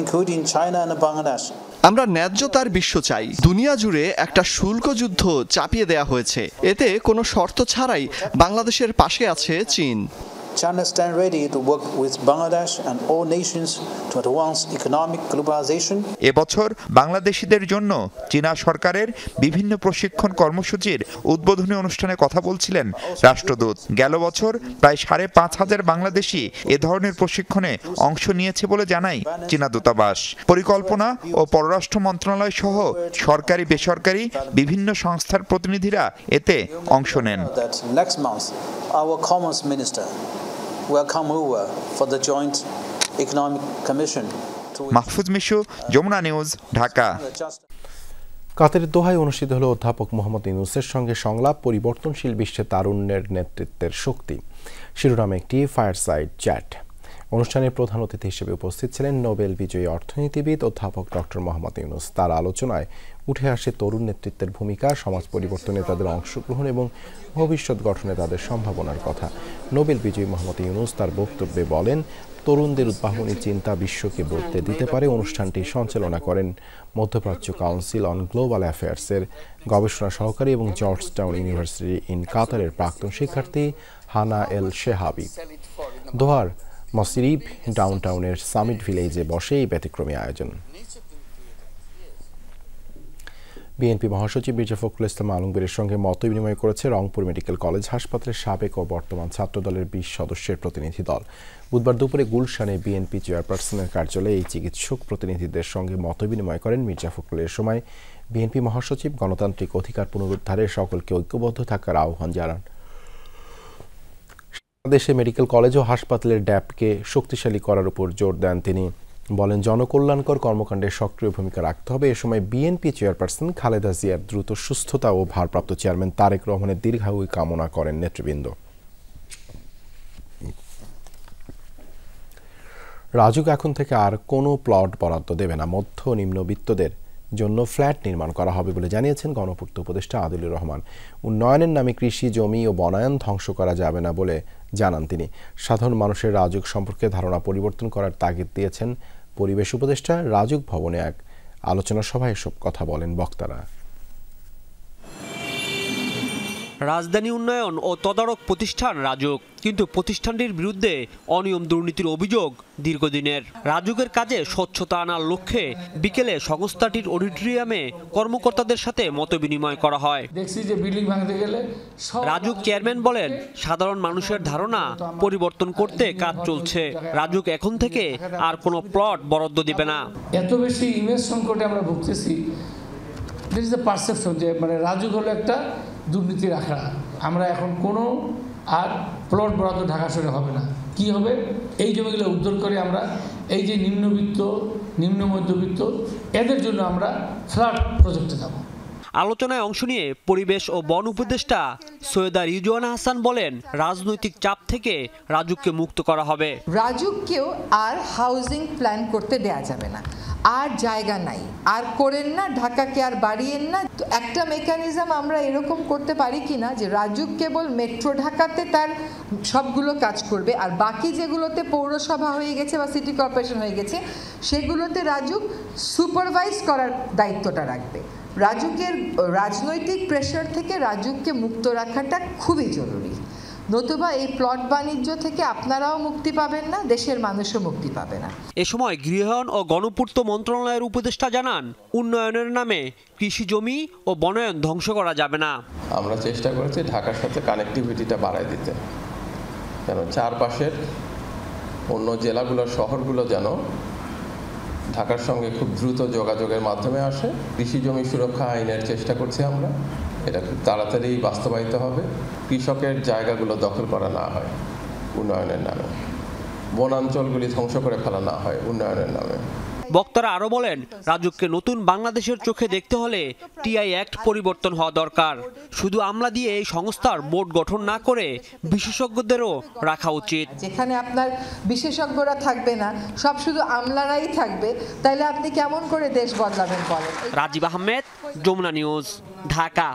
S24: including China and Bangladesh.
S25: আমরা ন্যায্যতার বিশ্ব চাই। দুনিয়া জুড়ে একটা শুল্ক যুদ্ধ চাপিয়ে দেয়া হয়েছে, এতে কোনো শর্ত ছাড়াই বাংলাদেশের পাশে আছে চীন।
S24: China stands ready to work with Bangladesh and all nations to advance economic globalization.
S23: এবছর বাংলাদেশিদের জন্য চীনা সরকারের বিভিন্ন প্রশিক্ষণ কর্মসূচির উদ্বোধনী অনুষ্ঠানে কথা বলছিলেন রাষ্ট্রদূত। গেল বছর প্রায় 5,500 বাংলাদেশি এ ধরনের প্রশিক্ষণে অংশ নিয়েছে বলে জানায় চীনা দূতাবাস। পরিকল্পনা ও পররাষ্ট্র মন্ত্রণালয় সহ সরকারি বেসরকারি বিভিন্ন সংস্থার প্রতিনিধিরা এতে অংশ নেন।
S24: Next month, our Commerce Minister will come over for the Joint Economic Commission.
S23: Mahfuz Mishu, Jamuna news, Dhaka.
S1: কাতারের দোহায় অনুষ্ঠিত হলো অধ্যাপক মোহাম্মদ ইউনূসের সঙ্গে সংলাপ, পরিবর্তনশীল বিশ্বে তারুণ্যের নেতৃত্বের শক্তি শিরোনামে একটি ফায়ারসাইড চ্যাট। অনুষ্ঠানে প্রধান অতিথি হিসেবে উপস্থিত ছিলেন নোবেল বিজয়ী অর্থনীতিবিদ অধ্যাপক ডক্টর মোহাম্মদ ইউনূস। তার আলোচনায় উঠে আসে তরুণ নেতৃত্বের ভূমিকা, সমাজ পরিবর্তনে তাদের অংশগ্রহণ এবং ভবিষ্যৎ গঠনে তাদের সম্ভাবনার কথা। নোবেল বিজয়ী মোহাম্মদ ইউনূস তার বক্তব্যে বলেন, তরুণদের উদ্ভাবনী চিন্তা বিশ্বকে বদলে দিতে পারে। অনুষ্ঠানটি সঞ্চালনা করেন মধ্যপ্রাচ্য কাউন্সিল অন গ্লোবাল অ্যাফেয়ার্সের গবেষণা সহকারী এবং জর্জ টাউন ইউনিভার্সিটি ইন কাতারের প্রাক্তন শিক্ষার্থী হানা এল শেহাবি। দোহার মসরিব ডাউনটাউনের সামিট ভিলেজে বসে এই ব্যতিক্রমী আয়োজন। বিএনপি মহাসচিব মির্জা ফখরুল ইসলাম আলমগীরের সঙ্গে মত বিনিময় করেছে রংপুর মেডিকেল কলেজ হাসপাতালের সাবেক ও বর্তমান ছাত্রদলের 20 সদস্যের প্রতিনিধি দল। বুধবার দুপুরে গুলশানে বিএনপি চেয়ারপারসনের কার্যালয়ে এই চিকিৎসক প্রতিনিধিদের সঙ্গে মত বিনিময় করেন মির্জা ফখরুল। এর সময় বিএনপি মহাসচিব গণতান্ত্রিক অধিকার পুনরুদ্ধারে সকলকে ঐক্যবদ্ধ থাকার আহ্বান জানান। দেশে মেডিকেল কলেজ ও হাসপাতালের ড্যাপকে শক্তিশালী করার উপর জোর দেন তিনি। বলেন, জনকল্যাণকর কর্মকাণ্ডে সক্রিয় ভূমিকা রাখতে হবে। এ সময় বিএনপি চেয়ারপারসন খালেদা জিয়ার দ্রুত সুস্থতা ও ভারপ্রাপ্ত চেয়ারম্যান তারেক রহমানের দীর্ঘায়ু কামনা করেন নেতৃবৃন্দ। রাজুক এখন থেকে আর কোনো প্লট বরাদ্দ দেবে না। মধ্য ও নিম্নবিত্তদের জন্য ফ্ল্যাট নির্মাণ করা হবে বলে জানিয়েছেন গণপূর্ত উপদেষ্টা আদিলুর রহমান। উন্নয়নের নামে কৃষি জমি ও বনায়ন ধ্বংস করা যাবে না বলে জানান তিনি। সাধারণ মানুষের রাজুক সম্পর্কে ধারণা পরিবর্তন করার তাগিদ দিয়েছেন পরিবেশ উপদেষ্টা। রাজুক ভবনে এক আলোচনা সভায় এসব কথা বলেন বক্তারা।
S3: রাজধানী উন্নয়ন ও তদারক প্রতিষ্ঠান রাজুক, কিন্তু প্রতিষ্ঠানটির বিরুদ্ধে অনিয়ম দুর্নীতির অভিযোগ দীর্ঘদিনের। রাজুকের কাজে স্বচ্ছতা আনার লক্ষ্যে বিকেলে সংস্থাটির অডিটোরিয়ামে কর্মকর্তাদের সাথে মতবিনিময় করা হয়। রাজুক চেয়ারম্যান বলেন, সাধারণ মানুষের ধারণা পরিবর্তন করতে কাজ চলছে। রাজুক এখন থেকে আর কোনো প্লট বরাদ্দ দিবে না।
S4: এত বেশি ইমেজ সংকটে আমরা ভুগতেছি, দিস ইজ দ্য পারসেপশন যে মানে রাজুক হলো একটা দুর্নীতির আখড়া। আমরা এখন কোনো আর প্লট বরাদ্দ ঢাকা শহরে হবে না। কি হবে, এই জমিগুলো উদ্ধার করে আমরা এই যে নিম্নবিত্ত নিম্ন মধ্যবিত্ত এদের জন্য আমরা ফ্ল্যাট প্রজেক্টে যাব।
S3: আলোচনায় অংশ নিয়ে পরিবেশ ও বন উপদেষ্টা সৈয়দা রিজওয়ানা হাসান বলেন, রাজনৈতিক চাপ থেকে রাজুককে মুক্ত করা হবে।
S5: রাজুককেও আর হাউজিং প্ল্যান করতে দেয়া যাবে না। আর জায়গা নাই, আর করেন না, ঢাকাকে আর বাড়িয়েন না। তো একটা মেকানিজম আমরা এরকম করতে পারি কি না যে রাজুক কেবল মেট্রো ঢাকাতে তার সবগুলো কাজ করবে, আর বাকি যেগুলোতে পৌরসভা হয়ে গেছে বা সিটি কর্পোরেশন হয়ে গেছে সেগুলোতে রাজুক সুপারভাইজ করার দায়িত্বটা রাখবে। রাজুকের রাজনৈতিক প্রেশার থেকে রাজুককে মুক্ত রাখাটা খুবই জরুরি। নতুবা এই প্লট বাণিজ্য থেকে আপনারাও মুক্তি পাবেন না, দেশের মানুষও মুক্তি পাবে না।
S3: এ সময় গৃহায়ন ও গণপূর্ত মন্ত্রণালয়ের উপদেষ্টা জানান, উন্নয়নের নামে কৃষি জমি ও বনায়ন ধ্বংস করা যাবে না।
S6: আমরা চেষ্টা করেছি ঢাকার সাথে কানেক্টিভিটিটা বাড়ায় দিতে, যেন চারপাশের অন্য জেলাগুলোর শহরগুলো যেন ঢাকার সঙ্গে খুব দ্রুত যোগাযোগের মাধ্যমে আসে। কৃষি জমি সুরক্ষা আইনের চেষ্টা করছি আমরা, এটা খুব তাড়াতাড়ি বাস্তবায়িত হবে। কৃষকের জায়গাগুলো দখল করা না হয় উন্নয়নের নামে, বনাঞ্চলগুলি ধ্বংস করে ফেলা না হয় উন্নয়নের নামে।
S3: বক্তারা আরো বলেন, রাজুককে নতুন বাংলাদেশের চোখে দেখতে হলে টিআই অ্যাক্ট পরিবর্তন হওয়া দরকার। শুধু আমলা দিয়ে এই সংস্থার বোর্ড গঠন না করে বিশেষজ্ঞদেরও রাখা উচিত।
S5: যেখানে আপনার বিশেষজ্ঞরা থাকবে না, সব শুধু আমলারাই থাকবে, তাহলে আপনি কেমন করে দেশ বদলাবেন বলেন।
S3: রাজীব আহমেদ, যমুনা নিউজ, ঢাকা।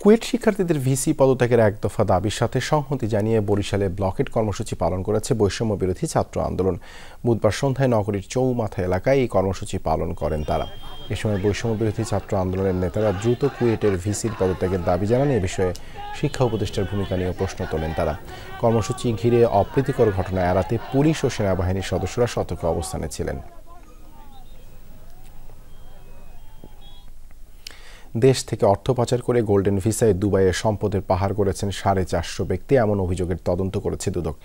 S1: কুয়েট শিক্ষার্থীদের ভিসি পদত্যাগের এক দফা দাবির সাথে সংহতি জানিয়ে বরিশালে ব্লকেট কর্মসূচি পালন করেছে বৈষম্য বিরোধী ছাত্র আন্দোলন। বুধবার সন্ধ্যায় নগরীর চৌমাথা এলাকায় এই কর্মসূচি পালন করেন তারা। এ সময় বৈষম্য বিরোধী ছাত্র আন্দোলনের নেতারা দ্রুত কুয়েটের ভিসির পদত্যাগের দাবি জানান। এ বিষয়ে শিক্ষা উপদেষ্টার ভূমিকা নিয়ে প্রশ্ন তোলেন তারা। কর্মসূচি ঘিরে অপ্রীতিকর ঘটনা এড়াতে পুলিশ ও সেনাবাহিনীর সদস্যরা সতর্ক অবস্থানে ছিলেন। দেশ থেকে অর্থ পাচার করে গোল্ডেন ভিসায় দুবাইয়ে সম্পদের পাহাড় করেছেন 450 ব্যক্তি, এমন অভিযোগের তদন্ত করেছে দুদক।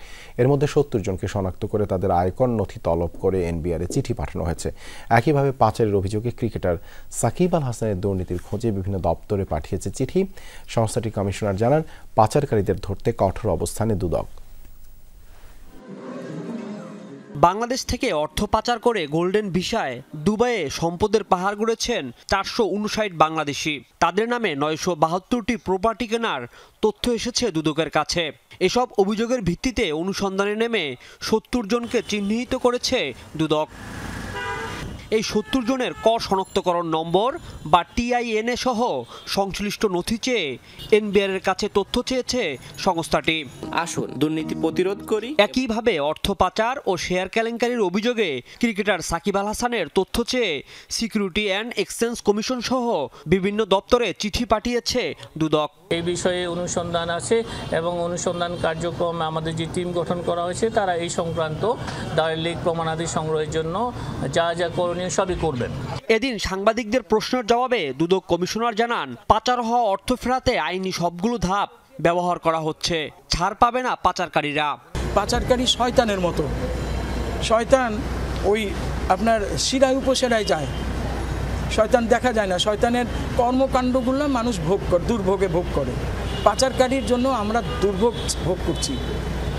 S1: এর মধ্যে 70 জনকে শনাক্ত করে তাদের আয়কর নথি তলব করে এনবিআরে চিঠি পাঠানো হয়েছে। একইভাবে পাচারের অভিযোগে ক্রিকেটার সাকিব আল হাসানের দুর্নীতির খোঁজে বিভিন্ন দপ্তরে পাঠিয়েছে চিঠি। সংস্থাটির কমিশনার জানান, পাচারকারীদের ধরতে কঠোর অবস্থানে দুদক।
S3: বাংলাদেশ থেকে অর্থ পাচার করে গোল্ডেন ভিসায় দুবাইয়ে সম্পদের পাহাড় গড়েছেন 459 বাংলাদেশি। তাদের নামে 972টি প্রপার্টি কেনার তথ্য এসেছে দুদকের কাছে। এসব অভিযোগের ভিত্তিতে অনুসন্ধানে নেমে 70 জনকে চিহ্নিত করেছে দুদক। এই 70 জনের ক শনাক্তকরণ নম্বর বা টিআইএনএ সহ সংশ্লিষ্ট নথি চেয়ে এনবিআর এর কাছে তথ্য চেয়েছে সংস্থাটি।
S7: আসুন দুর্নীতি প্রতিরোধ করি।
S3: একইভাবে অর্থ পাচার ও শেয়ার কেলেঙ্কারির অভিযোগে ক্রিকেটার সাকিব আল হাসানের তথ্য চেয়ে সিকিউরিটি অ্যান্ড এক্সচেঞ্জ কমিশন সহ বিভিন্ন দপ্তরে চিঠি পাঠিয়েছে দুদক।
S4: এই বিষয়ে অনুসন্ধান আছে এবং অনুসন্ধান কার্যক্রম আমাদের যে টিম গঠন করা হয়েছে তারা এই সংক্রান্ত দালিলিক প্রমাণাদি সংগ্রহের জন্য যা যা করণীয় সবই করবেন।
S3: এদিন সাংবাদিকদের প্রশ্নের জবাবে দুদক কমিশনার জানান, পাচার হওয়া অর্থ ফেরাতে আইনি সবগুলো ধাপ ব্যবহার করা হচ্ছে, ছাড় পাবে না পাচারকারীরা।
S9: পাচারকারী শয়তানের মতো, শয়তান ওই আপনার শিরায় উপশিরায় যায়, শয়তান দেখা যায় না। শয়তানের কর্মকাণ্ডগুলো মানুষ দুর্ভোগে ভোগ করে। পাচারকারীর জন্য আমরা দুর্ভোগ ভোগ করছি,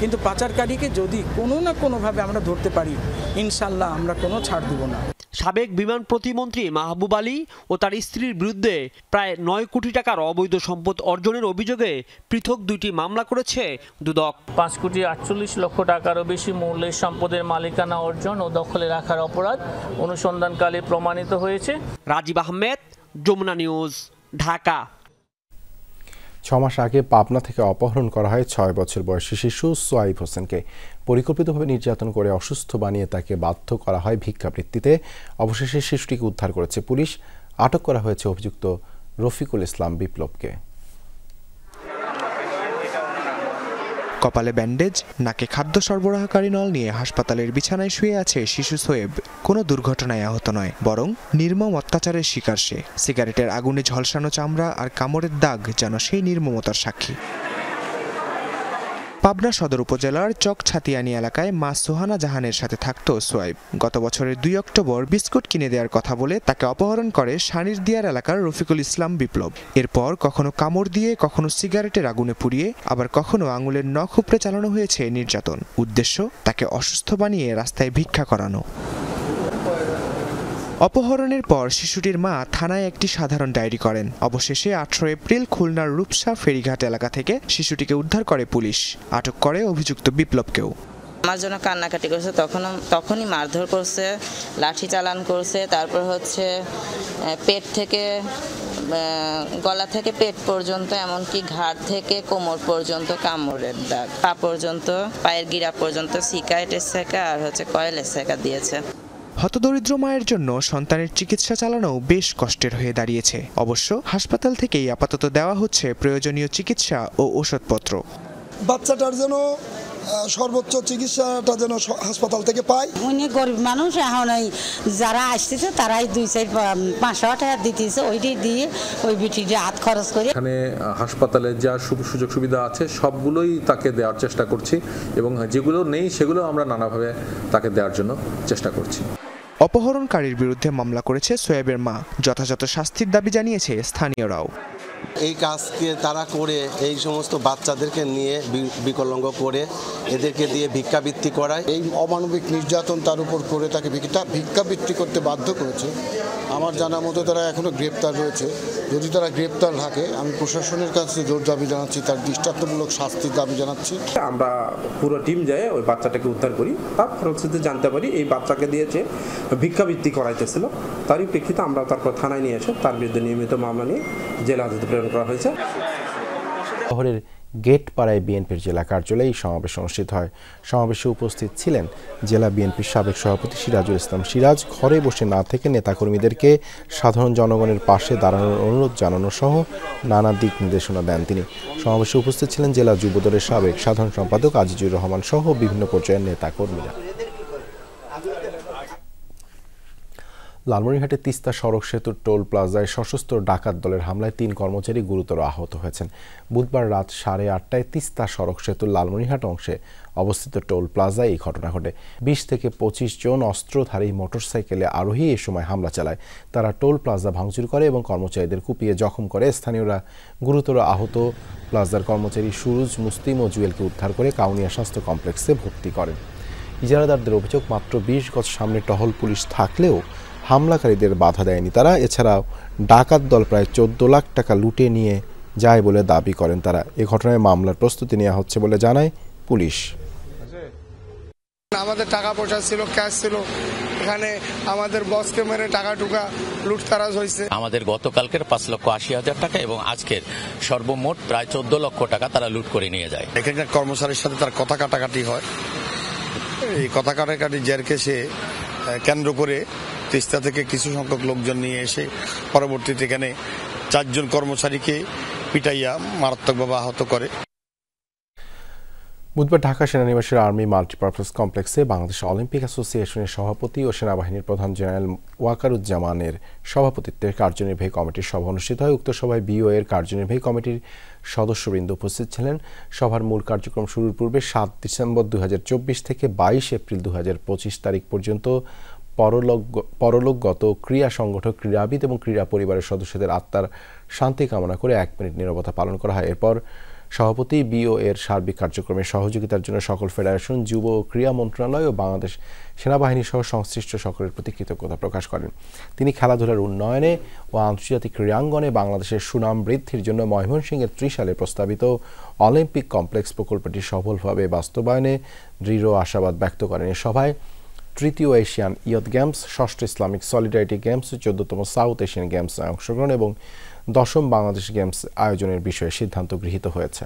S9: কিন্তু পাচারকারীকে যদি কোনো না কোনোভাবে আমরা ধরতে পারি, ইনশাল্লাহ আমরা কোনো ছাড় দেব না।
S3: সাবেক বিমান প্রতিমন্ত্রী মাহবুব আলী ও তার স্ত্রীর বিরুদ্ধে প্রায় 9 কোটি টাকার অবৈধ সম্পদ অর্জনের অভিযোগে পৃথক 2টি মামলা করেছে দুদক।
S4: 5,48,00,000 টাকারও বেশি মূল্যের সম্পদের মালিকানা অর্জন ও দখলে রাখার অপরাধ অনুসন্ধানকালে প্রমাণিত হয়েছে।
S3: রাজীব আহমেদ, যমুনা নিউজ, ঢাকা।
S1: 6 মাস আগে পাবনা থেকে অপহরণ করা হয় 6 বছর বয়সী শিশু সোয়াইব হোসেনকে। পরিকল্পিতভাবে নির্যাতন করে অসুস্থ বানিয়ে তাকে বাধ্য করা হয় ভিক্ষাবৃত্তিতে। অবশেষে শিশুটিকে উদ্ধার করেছে পুলিশ। আটক করা হয়েছে অভিযুক্ত রফিকুল ইসলাম বিপ্লবকে।
S23: কপালে ব্যান্ডেজ, নাকে খাদ্য সরবরাহকারী নল নিয়ে হাসপাতালের বিছানায় শুয়ে আছে শিশু সোয়েব। কোনো দুর্ঘটনায় আহত নয়, বরং নির্মম অত্যাচারের শিকার সে। সিগারেটের আগুনে ঝলসানো চামড়া আর কামড়ের দাগ যেন সেই নির্মমতার সাক্ষী। পাবনা সদর উপজেলার চকছাতিয়ানি এলাকায় মা সোহানা জাহানের সাথে থাকত সোয়াইব। গত বছরের 2 অক্টোবর বিস্কুট কিনে দেওয়ার কথা বলে তাকে অপহরণ করে শানিরদিয়ার এলাকার রফিকুল ইসলাম বিপ্লব। এরপর কখনো কামড় দিয়ে, কখনো সিগারেটের আগুনে পুড়িয়ে, আবার কখনো আঙুলের নখ উপড়ে চালানো হয়েছে নির্যাতন। উদ্দেশ্য তাকে অসুস্থ বানিয়ে রাস্তায় ভিক্ষা করানো। অপহরণের পর শিশুটির মা থানায় একটি সাধারণ ডায়েরি করেন। অবশেষে 18 এপ্রিল খুলনার রূপসা ফেরিঘাট এলাকা থেকে শিশুটিকে উদ্ধার করে পুলিশ। আটক করে অভিযুক্ত বিপ্লবকেও।
S10: আমার জন্য কান্নাকাটি করছে, তখনই মারধর করছে, লাঠি চালান করছে। তারপর হচ্ছে পেট থেকে, গলা থেকে পেট পর্যন্ত, এমনকি ঘাড় থেকে কোমর পর্যন্ত কামড়ের দাগ, পা পর্যন্ত, পায়ের গিরা পর্যন্ত সিগারেটের সেকা আর হচ্ছে কয়েলের সেকা দিয়েছে।
S2: হতদরিদ্র মায়ের জন্য সন্তানের চিকিৎসা চালানো বেশ কষ্টের হয়ে দাঁড়িয়েছে। অবশ্য হাসপাতাল থেকেই আপাতত দেওয়া হচ্ছে প্রয়োজনীয় চিকিৎসা ও ওষুধপত্র।
S8: বাচ্চাটার যেন সর্বোচ্চ চিকিৎসাটা যেন হাসপাতাল থেকে পায়।
S11: উনি গরিব মানুষ, এখন ওই যারা আসতেছে তারাই 2-4-500 টাকা দিতেছে, ওইটাই দিয়ে ওই বিটিটি হাত খরচ করে।
S12: এখানে হাসপাতালে যা সুযোগ সুবিধা আছে সবগুলোই তাকে দেওয়ার চেষ্টা করছি এবং যেগুলো নেই সেগুলো আমরা নানাভাবে তাকে দেওয়ার জন্য চেষ্টা করছি।
S2: অপহরণকারীর বিরুদ্ধে মামলা করেছে সোয়েবের মা। যথাযথ শাস্তির দাবি জানিয়েছে স্থানীয়রাও।
S13: এই কাজকে তারা করে এই সমস্ত বাচ্চাদেরকে নিয়ে বিকলাঙ্গ করে এদেরকে দিয়ে ভিক্ষাবৃত্তি করায়।
S26: এই অমানবিক নির্যাতন তার উপর করে তাকে ভিক্ষাবৃত্তি করতে বাধ্য করেছে। আমার জানা মতো তারা এখনো গ্রেপ্তার রয়েছে। যদি তারা গ্রেপ্তার থাকে, আমি প্রশাসনের কাছে জোর দাবি জানাচ্ছি, তার দৃষ্টান্তমূলক শাস্তির দাবি জানাচ্ছি।
S27: আমরা পুরো টিম যায় ওই বাচ্চাটাকে উদ্ধার করি। তার ফলশ্রুতিতে জানতে পারি এই বাচ্চাকে দিয়েছে ভিক্ষাবৃত্তি করাইতেছিল। তারই প্রেক্ষিতে আমরা তারপর থানায় নিয়ে এসে তার বিরুদ্ধে নিয়মিত মামলা নিয়ে জেলা হাজতে প্রেরণ করা হয়েছে।
S1: শহরের গেটপাড়ায় বিএনপির জেলা কার্যালয়ে এই সমাবেশ অনুষ্ঠিত হয়। সমাবেশে উপস্থিত ছিলেন জেলা বিএনপির সাবেক সভাপতি সিরাজুল ইসলাম সিরাজ। ঘরে বসে না থেকে নেতাকর্মীদেরকে সাধারণ জনগণের পাশে দাঁড়ানোর অনুরোধ জানানো সহ নানা দিক নির্দেশনা দেন তিনি। সমাবেশে উপস্থিত ছিলেন জেলা যুবদলের সাবেক সাধারণ সম্পাদক আজিজুর রহমান সহ বিভিন্ন পর্যায়ের নেতাকর্মীরা। লালমনিরহাটে তিস্তা সড়ক সেতুর টোল প্লাজায় সশস্ত্র ডাকাত দলের হামলায় 3 কর্মচারী গুরুতর আহত হয়েছেন। বুধবার রাত 8:30টায় তিস্তা সড়ক সেতুর লালমনিরহাট অংশে অবস্থিত টোল প্লাজায় এই ঘটনা ঘটে। 20 থেকে 25 জন অস্ত্রধারী মোটরসাইকেলে আরোহী এ সময় হামলা চালায়। তারা টোল প্লাজা ভাঙচুর করে এবং কর্মচারীদের কুপিয়ে জখম করে। স্থানীয়রা গুরুতর আহত প্লাজার কর্মচারী সুরুজ, মুসলিম ও জুয়েলকে উদ্ধার করে কাউনিয়া স্বাস্থ্য কমপ্লেক্সে ভর্তি করেন। ইজারাদারদের অভিযোগ, মাত্র 20 গজ সামনে টহল পুলিশ থাকলেও হামলাকারীদের বাধা দেয়নি তারা। এছাড়াও ডাকাত দল প্রায় 14 লাখ টাকা লুটে নিয়ে যায় বলে দাবি করেন তারা। এ ঘটনায় মামলার প্রস্তুতি নেওয়া হচ্ছে বলে জানায় পুলিশ।
S26: আমাদের টাকা পয়সা ছিল, ক্যাশ ছিল, এখানে আমাদের বসকে মেরে টাকা টুকা লুটতারাজ হয়েছে।
S28: আমাদের গতকালকের 5,80,000 টাকা এবং আজকের সর্বমোট প্রায় 14 লক্ষ টাকা তারা লুট করে নিয়ে যায়।
S26: এখানকার কর্মচারীর সাথে তার কথা কাটাকাটি হয়। এই কথা কাটাকাটি জেরকে সে কেন্দ্র করে তিস্তা থেকে কিছু সংখ্যক লোকজন নিয়ে এসে পরবর্তীতে এখানে 4 জন কর্মচারীকে পিটাইয়া মারাত্মকভাবে আহত করে।
S1: বুধবার ঢাকা সেনানিবাসের আর্মি মাল্টিপারপাস কমপ্লেক্সে বাংলাদেশ অলিম্পিক অ্যাসোসিয়েশনের সভাপতি ও সেনাবাহিনীর প্রধান জেনারেল ওয়াকারুজ্জামানের সভাপতিত্বে কার্যনির্বাহী কমিটির সভা অনুষ্ঠিত হয়। উক্ত সভায় বিও এর কার্যনির্বাহী কমিটির সদস্যবৃন্দ উপস্থিত ছিলেন। সভার মূল কার্যক্রম শুরুর পূর্বে 7 ডিসেম্বর 2024 থেকে 22 এপ্রিল 2025 তারিখ পর্যন্ত পরলোকগত ক্রীড়া সংগঠক, ক্রীড়াবিদ এবং ক্রীড়া পরিবারের সদস্যদের আত্মার শান্তি কামনা করে 1 মিনিট নীরবতা পালন করা হয়। এরপর সভাপতি বিও এর সার্বিক কার্যক্রমে সহযোগিতার জন্য সকল ফেডারেশন, যুব ও ক্রীড়া মন্ত্রণালয় ও বাংলাদেশ সেনাবাহিনী সহ সংশ্লিষ্ট সকলের প্রতি কৃতজ্ঞতা প্রকাশ করেন। তিনি খেলাধুলার উন্নয়নে ও আন্তর্জাতিক ক্রীড়াঙ্গনে বাংলাদেশের সুনাম বৃদ্ধির জন্য ময়মনসিংহের 3 সালে প্রস্তাবিত অলিম্পিক কমপ্লেক্স প্রকল্পটি সফলভাবে বাস্তবায়নে দৃঢ় আশাবাদ ব্যক্ত করেন। এ সভায় 3য় এশিয়ান ইয়ুথ গেমস, 6ষ্ঠ ইসলামিক সলিডারিটি গেমস, 14তম সাউথ এশিয়ান গেমসে অংশগ্রহণ এবং 10ম বাংলাদেশ গেমস আয়োজনের বিষয়ে সিদ্ধান্ত গৃহীত হয়েছে।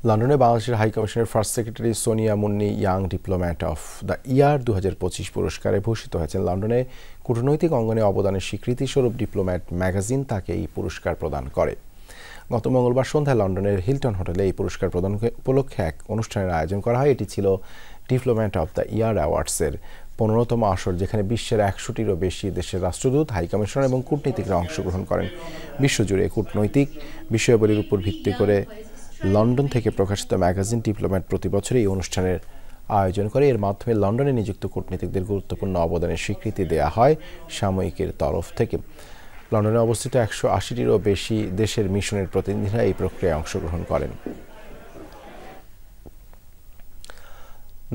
S1: লন্ডনে বাংলাদেশের হাই কমিশনের first secretary Sonia Munni young diplomat of the year 2025 পুরস্কারে ভূষিত হয়েছেন। লন্ডনে কূটনৈতিক অঙ্গনে অবদানের স্বীকৃতিস্বরূপ ডিপ্লোম্যাট ম্যাগাজিন তাকে এই পুরস্কার প্রদান করে। গত মঙ্গলবার সন্ধ্যায় লন্ডনের হিলটন হোটেলে এই পুরস্কার প্রদান উপলক্ষে এক অনুষ্ঠানের আয়োজন করা হয়। এটি ছিল ডিপ্লোম্যাট অফ দ্য ইয়ার অ্যাওয়ার্ডসের 15তম আসর, যেখানে বিশ্বের 100টিরও বেশি দেশের রাষ্ট্রদূত, হাই কমিশনার এবং কূটনীতিকরা অংশগ্রহণ করেন। বিশ্বজুড়ে কূটনৈতিক বিষয়াবলীর উপর ভিত্তি করে লন্ডন থেকে প্রকাশিত ম্যাগাজিন ডিপ্লোম্যাট প্রতি বছর এই অনুষ্ঠানের আয়োজন করে। এর মাধ্যমে লন্ডনে নিযুক্ত কূটনীতিকদের গুরুত্বপূর্ণ অবদানের স্বীকৃতি দেয়া হয় সাময়িকীর তরফ থেকে। লন্ডনে অবস্থিত 180টিরও বেশি দেশের মিশনের প্রতিনিধিরা এই প্রক্রিয়ায় অংশগ্রহণ করেন।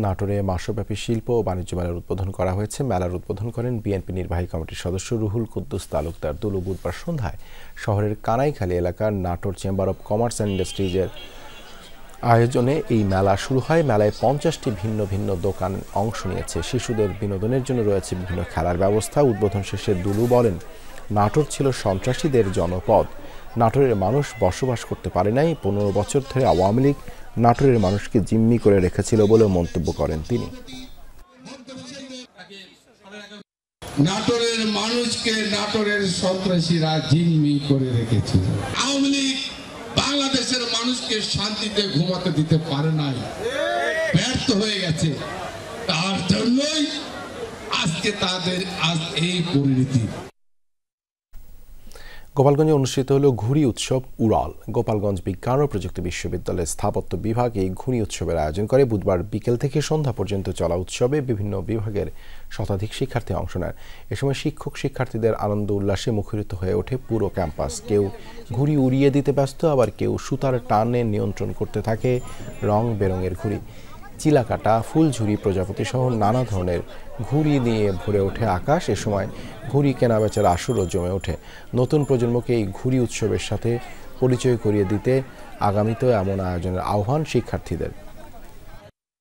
S1: নাটোরে মাসব্যাপী শিল্প ও বাণিজ্য মেলার উদ্বোধন করা হয়েছে। মেলার উদ্বোধন করেন বিএনপি নির্বাহী কমিটির সদস্য রুহুল কুদ্দুস তালুকদার দুলু। বুধবার সন্ধ্যায় শহরের কানাইখালী এলাকার Natore chamber of commerce and ইন্ডাস্ট্রিজের আয়োজনে এই মেলা শুরু হয়। মেলায় 50টি ভিন্ন ভিন্ন দোকান অংশ নিয়েছে। শিশুদের বিনোদনের জন্য রয়েছে বিভিন্ন খেলার ব্যবস্থা। উদ্বোধন শেষে দুলু বলেন, নাটোর ছিল সন্ত্রাসীদের জনপদ। নাটোরের মানুষ বসবাস করতে পারে নাই। 15 বছর ধরে আওয়ামী লীগ নাটোরের মানুষকে জিম্মি করে রেখেছিল বলে মন্তব্য করেন তিনি।
S14: নাটোরের মানুষকে নাটোরের সন্ত্রাসীরা জিম্মি করে রেখেছিল। আওয়ামী লীগ বাংলাদেশের মানুষকে শান্তিতে ঘুমাতে দিতে পারে নাই, ব্যর্থ হয়ে গেছে। তার জন্যই আজকে তাদের এই পরিণতি।
S1: গোপালগঞ্জে অনুষ্ঠিত হলো ঘুড়ি উৎসব উড়াল। গোপালগঞ্জ বিজ্ঞান ও প্রযুক্তি বিশ্ববিদ্যালয়ের স্থাপত্য বিভাগ এই ঘুড়ি উৎসবের আয়োজন করে। বুধবার বিকেল থেকে সন্ধ্যা পর্যন্ত চলা উৎসবে বিভিন্ন বিভাগের শতাধিক শিক্ষার্থী অংশ নেন। এ সময় শিক্ষক শিক্ষার্থীদের আনন্দ উল্লাসে মুখরিত হয়ে ওঠে পুরো ক্যাম্পাস। কেউ ঘুড়ি উড়িয়ে দিতে ব্যস্ত, আবার কেউ সুতার টানে নিয়ন্ত্রণ করতে থাকে রং বেরঙের ঘুড়ি। চিলাকাটা, ফুলঝুরি, প্রজাপতি সহ নানা ধরনের ঘুড়ি নিয়ে ভরে ওঠে আকাশ। এ সময় ঘুড়ি কেনাবেচার আসরও জমে ওঠে। নতুন প্রজন্মকে এই ঘুড়ি উৎসবের সাথে পরিচয় করিয়ে দিতে আগামীতেও এমন আয়োজনের আহ্বান শিক্ষার্থীদের।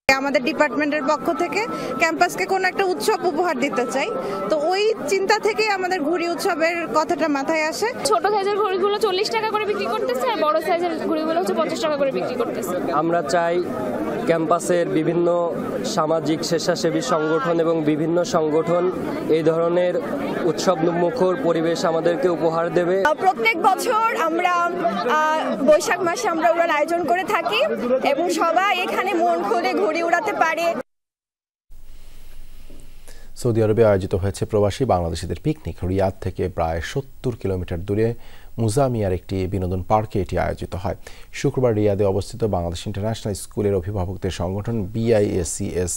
S15: আমাদের ডিপার্টমেন্টের পক্ষ থেকে ক্যাম্পাসকে কোনো একটা উৎসব উপহার দিতে চাই, তো ওই চিন্তা থেকে আমাদের ঘুড়ি উৎসবের কথাটা মাথায় আসে।
S16: ছোট সাইজের ঘুড়িগুলো 40 টাকা করে বিক্রি করতেছে, আর বড় সাইজের ঘুড়িগুলো হচ্ছে 50 টাকা করে বিক্রি করতেছে।
S17: আমরা চাই ক্যাম্পাসের বিভিন্ন সামাজিক স্বেচ্ছাসেবী সংগঠন এবং বিভিন্ন সংগঠন এই ধরনের উৎসব মুখর পরিবেশ আমাদেরকে উপহার দেবে।
S16: প্রত্যেক বছর আমরা বৈশাখ মাসে আমরা উড়ান আয়োজন করে থাকি এবং সবাই এখানে মন খুলে ঘুড়ি উড়াতে পারে।
S1: সৌদি আরবে আয়োজিত হয়েছে প্রবাসী বাংলাদেশিদের পিকনিক। রিয়াদ থেকে প্রায় 70 কিলোমিটার দূরে মুজামিয়ার একটি বিনোদন পার্কে এটি আয়োজিত হয়। শুক্রবার রিয়াদে অবস্থিত বাংলাদেশ ইন্টারন্যাশনাল স্কুলের অভিভাবকদের সংগঠন BIACS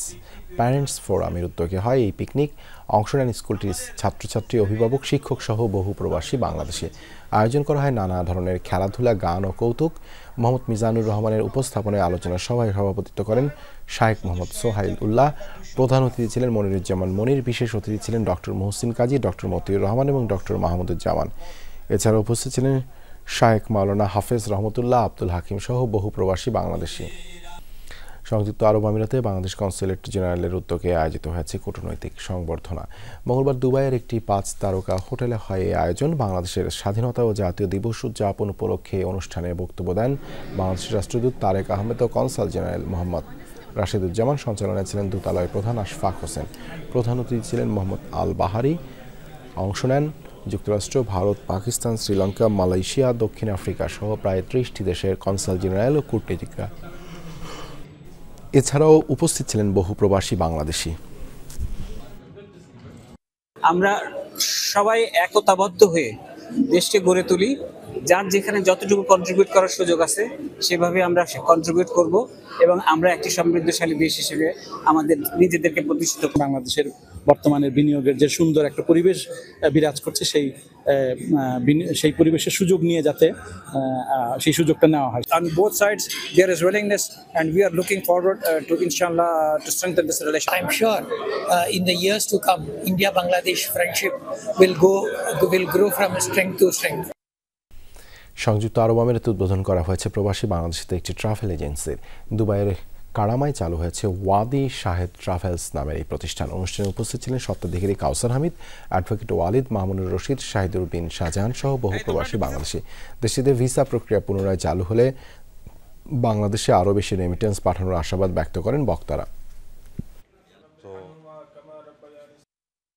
S1: প্যারেন্টস ফোরামের উদ্যোগে হয় এই পিকনিক। অংশ নেন স্কুলটির ছাত্রছাত্রী, অভিভাবক, শিক্ষক সহ বহু প্রবাসী বাংলাদেশি। আয়োজন করা হয় নানা ধরনের খেলাধুলা, গান ও কৌতুক। মোহাম্মদ মিজানুর রহমানের উপস্থাপনায় আলোচনা সভায় সভাপতিত্ব করেন শায়েখ মোহাম্মদ সোহাইল উল্লাহ। প্রধান অতিথি ছিলেন মনিরুজ্জামান মনির। বিশেষ অতিথি ছিলেন ডক্টর মুহসিন কাজী, ডক্টর মতিউর রহমান এবং ডক্টর মাহমুদুজ্জামান। এছাড়া উপস্থিত ছিলেন শায়েখ মাওলানা হাফেজ রহমতুল্লাহ, আব্দুল হাকিম সহ বহু প্রবাসী বাংলাদেশি। সংযুক্ত আরব আমিরাতে বাংলাদেশ কনসুলেট জেনারেলের উদ্যোগে আয়োজিত হয়েছে কূটনৈতিক সংবর্ধনা। মঙ্গলবার দুবাইয়ের একটি 5 তারকা হোটেলে হয় এই আয়োজন। বাংলাদেশের স্বাধীনতা ও জাতীয় দিবস উদযাপন উপলক্ষে অনুষ্ঠানে বক্তব্য দেন বাংলাদেশের রাষ্ট্রদূত তারেক আহমেদ ও কনসাল জেনারেল মোহাম্মদ রাশেদুজ্জামান। সঞ্চালনায় ছিলেন দূতালয় প্রধান আশফাক হোসেন। প্রধান অতিথি ছিলেন মোহাম্মদ আল বাহারি। অংশ নেন যুক্তরাষ্ট্র, ভারত, পাকিস্তান, শ্রীলঙ্কা, মালয়েশিয়া, দক্ষিণ আফ্রিকা সহ প্রায় 30টি দেশের কনসাল জেনারেল ও কূটনীতিকরা। এছাড়াও উপস্থিত ছিলেন বহু প্রবাসী বাংলাদেশি।
S19: আমরা সবাই একতাবদ্ধ হয়ে দেশকে গড়ে তুলি। যার যেখানে যতটুকু কন্ট্রিবিউট করার সুযোগ আছে সেভাবে আমরা কন্ট্রিবিউট করব এবং আমরা একটি সমৃদ্ধশালী দেশ হিসেবে আমাদের নিজেদেরকে প্রতিষ্ঠিত।
S20: বাংলাদেশের বর্তমানের বিনিয়োগের যে সুন্দর একটা পরিবেশ বিরাজ করছে, সেই পরিবেশের সুযোগ নিয়ে যাতে সেই সুযোগটা নেওয়া হয়। On both sides there is willingness and we are looking forward to inshallah to strengthen this relation.
S21: I'm sure in the years to come India-Bangladesh friendship will grow from strength to strength.
S1: সংযুক্ত আরব আমিরাতে উদ্বোধন করা হয়েছে প্রবাসী বাংলাদেশিদের একটি travel এজেন্সির। দুবাইয়ের কারামায় চালু হয়েছে ওয়াদি শাহেদ ট্রাভেলস নামের এই প্রতিষ্ঠান। অনুষ্ঠানে উপস্থিত ছিলেন স্বত্বাধিকারী কাউসার হামিদ, অ্যাডভোকেট ওয়ালিদ, মামুনুর রশিদ, শাহিদুর বিন শাহজাহান সহ বহু প্রবাসী বাংলাদেশি। দেশটিতে ভিসা প্রক্রিয়া পুনরায় চালু হলে বাংলাদেশে আরও বেশি রেমিটেন্স পাঠানোর আশাবাদ ব্যক্ত করেন বক্তারা।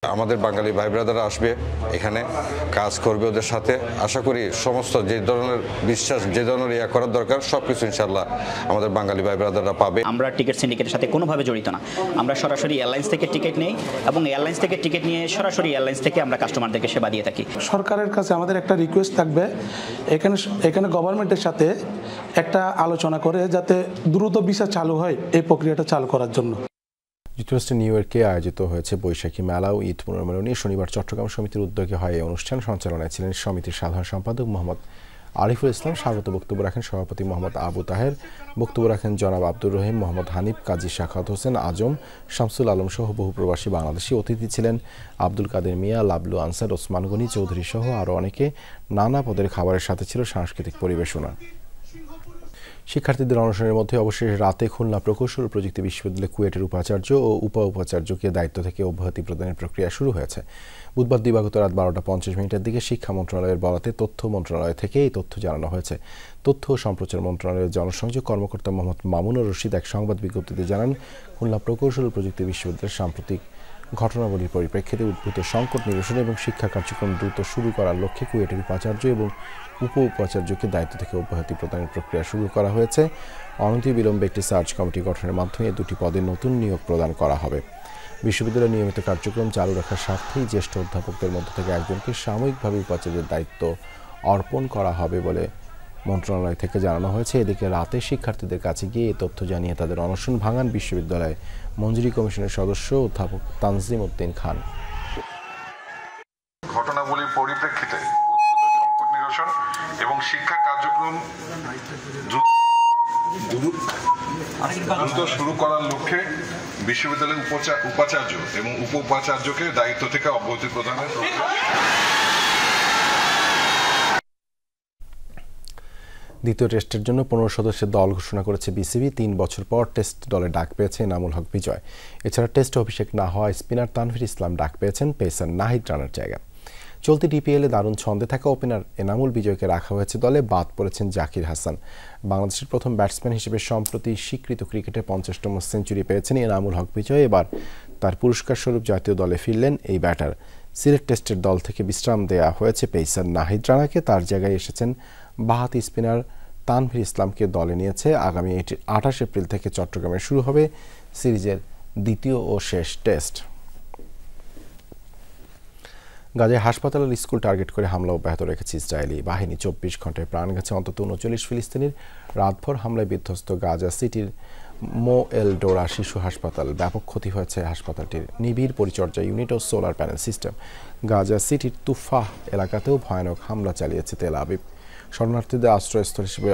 S22: আমাদের বাঙালি ভাই ব্রাদাররা আসবে, এখানে কাজ করবে ওদের সাথে। আশা করি সমস্ত যে ধরনের বিশ্বাস, যে ধরনের ইয়া করার দরকার সবকিছু ইনশাআল্লাহ আমাদের বাঙালি ভাই ব্রাদাররা পাবে।
S29: আমরা টিকিট সিন্ডিকেটের সাথে কোনোভাবে জড়িত না। আমরা সরাসরি এয়ারলাইন্স থেকে টিকিট নেই এবং এয়ারলাইন্স থেকে টিকিট নিয়ে সরাসরি এয়ারলাইন্স থেকে আমরা কাস্টমারদেরকে সেবা দিয়ে থাকি।
S20: সরকারের কাছে আমাদের একটা রিকোয়েস্ট থাকবে, এখানে গভর্নমেন্টের সাথে একটা আলোচনা করে যাতে দ্রুত ভিসা চালু হয়, এই প্রক্রিয়াটা চালু করার জন্য।
S1: যুক্তরাষ্ট্রের নিউ ইয়র্কে আয়োজিত হয়েছে বৈশাখী মেলা ও ঈদ পুনর্মিলনী। শনিবার চট্টগ্রাম সমিতির উদ্যোগে হয় এই অনুষ্ঠান। সঞ্চালনায় ছিলেন সমিতির সাধারণ সম্পাদক মোহাম্মদ আরিফুল ইসলাম। স্বাগত বক্তব্য রাখেন সভাপতি মোহাম্মদ আবু তাহের। বক্তব্য রাখেন জনাব আব্দুর রহিম, মোহাম্মদ হানিফ, কাজী শাখাত হোসেন, আজম, শামসুল আলম সহ বহু প্রবাসী বাংলাদেশি। অতিথি ছিলেন আব্দুল কাদের মিয়া, লাবলু আনসার, ওসমান গনি চৌধুরী সহ আরও অনেকে। নানা পদের খাবারের সাথে ছিল সাংস্কৃতিক পরিবেশনা। শিক্ষার্থীদের অনশনের মধ্যে অবশেষে রাতে খুলনা প্রকৌশল প্রযুক্তি বিশ্ববিদ্যালয় কুয়েটের উপাচার্য ও উপাচার্যকে দায়িত্ব থেকে অব্যাহতি প্রদানের প্রক্রিয়া শুরু হয়েছে। বুধবার দিবাগত রাত 12:50 দিকে শিক্ষা মন্ত্রণালয়ের বরাতে তথ্য মন্ত্রণালয় থেকে এই তথ্য জানানো হয়েছে। তথ্য ও সম্প্রচার মন্ত্রণালয়ের জনসংযোগ কর্মকর্তা মোহাম্মদ মামুনুর রশিদ এক সংবাদ বিজ্ঞপ্তিতে জানান, খুলনা প্রকৌশল প্রযুক্তি বিশ্ববিদ্যালয়ের সাম্প্রতিক ঘটনাবলীর পরিপ্রেক্ষিতে উদ্ভূত সংকট নিরসন এবং শিক্ষা কার্যক্রম দ্রুত শুরু করার লক্ষ্যে কুয়েটের উপাচার্য এবং উপাচার্যকে দায়িত্ব থেকে অব্যাহতি প্রদানের প্রক্রিয়া শুরু করা হয়েছে। অনতিবিলম্বে একটি সার্চ কমিটি গঠনের মাধ্যমে দুটি পদে নতুন নিয়োগ প্রদান করা হবে। বিশ্ববিদ্যালয়ের নিয়মিত কার্যক্রম চালু রাখার স্বার্থেই জ্যেষ্ঠ অধ্যাপকদের মধ্য থেকে একজনকে সাময়িকভাবে উপাচার্যের দায়িত্ব অর্পণ করা হবে বলে মন্ত্রণালয় থেকে জানানো হয়েছে। এদিকে রাতে শিক্ষার্থীদের কাছে গিয়ে এই তথ্য জানিয়ে তাদের অনশন ভাঙান বিশ্ববিদ্যালয় মঞ্জুরি কমিশনের সদস্য অধ্যাপক তানজিম উদ্দিন খান।
S3: ঘটনাবলীর পরিপ্রেক্ষিতে সংকট নিরসন এবং শিক্ষা কার্যক্রম দ্রুত শুরু করার লক্ষ্যে বিশ্ববিদ্যালয়ের উপাচার্য এবং উপাচার্যকে দায়িত্ব থেকে অব্যাহতি প্রদানের
S1: দ্বিতীয় টেস্টের জন্য 15 সদস্যের দল ঘোষণা করেছে বিসিবি। 3 বছর পর টেস্ট দলে ডাক পেয়েছে এনামুল হক বিজয়। এছাড়া টেস্টে অভিষেক না হওয়া স্পিনার তানভীর ইসলাম ডাক পেয়েছেন পেসার নাহিদ রানার জায়গায়। চলতি ডিপিএলে দারুণ ছন্দে থাকা ওপেনার এনামুল বিজয়কে রাখা হয়েছে দলে, বাদ পড়েছেন জাকির হাসান। বাংলাদেশের প্রথম ব্যাটসম্যান হিসেবে সম্প্রতি স্বীকৃত ক্রিকেটে 50তম সেঞ্চুরি পেয়েছেন এনামুল হক বিজয়। এবার তার পুরস্কার স্বরূপ জাতীয় দলে ফিরলেন এই ব্যাটার। সিলেট টেস্টের দল থেকে বিশ্রাম দেওয়া হয়েছে পেসার নাহিদ রানাকে, তার জায়গায় এসেছেন বাহাতি স্পিনার তানভীর ইসলামকে দলে নিয়েছে। আগামী 28 এপ্রিল থেকে চট্টগ্রামে শুরু হবে সিরিজের দ্বিতীয় ও শেষ টেস্ট। গাজায় হাসপাতাল আর স্কুল টার্গেট করে হামলা অব্যাহত রেখেছে ইসরায়েলি বাহিনী। 24 ঘন্টায় প্রাণ গেছে অন্তত 39 ফিলিস্তিনির। রাতভর হামলায় বিধ্বস্ত গাজা সিটির মো এল ডোরা শিশু হাসপাতাল। ব্যাপক ক্ষতি হয়েছে হাসপাতালটির নিবিড় পরিচর্যা ইউনিট ও সোলার প্যানেল সিস্টেম। গাজা সিটির তুফাহ এলাকাতেও ভয়ানক হামলা চালিয়েছে তেল আবিব। শরণার্থীদের আশ্রয়স্থল হিসেবে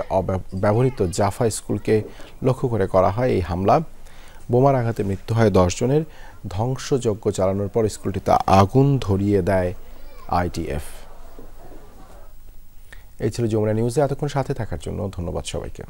S1: ব্যবহৃত জাফা স্কুলকে লক্ষ্য করে করা হয় এই হামলা। বোমার আঘাতে মৃত্যু হয় 10 জনের। ধ্বংসযজ্ঞ চালানোর পর স্কুলটিতে আগুন ধরিয়ে দেয় আইটিএফ। এই ছিল যমুনা নিউজে। এতক্ষণ সাথে থাকার জন্য ধন্যবাদ সবাইকে।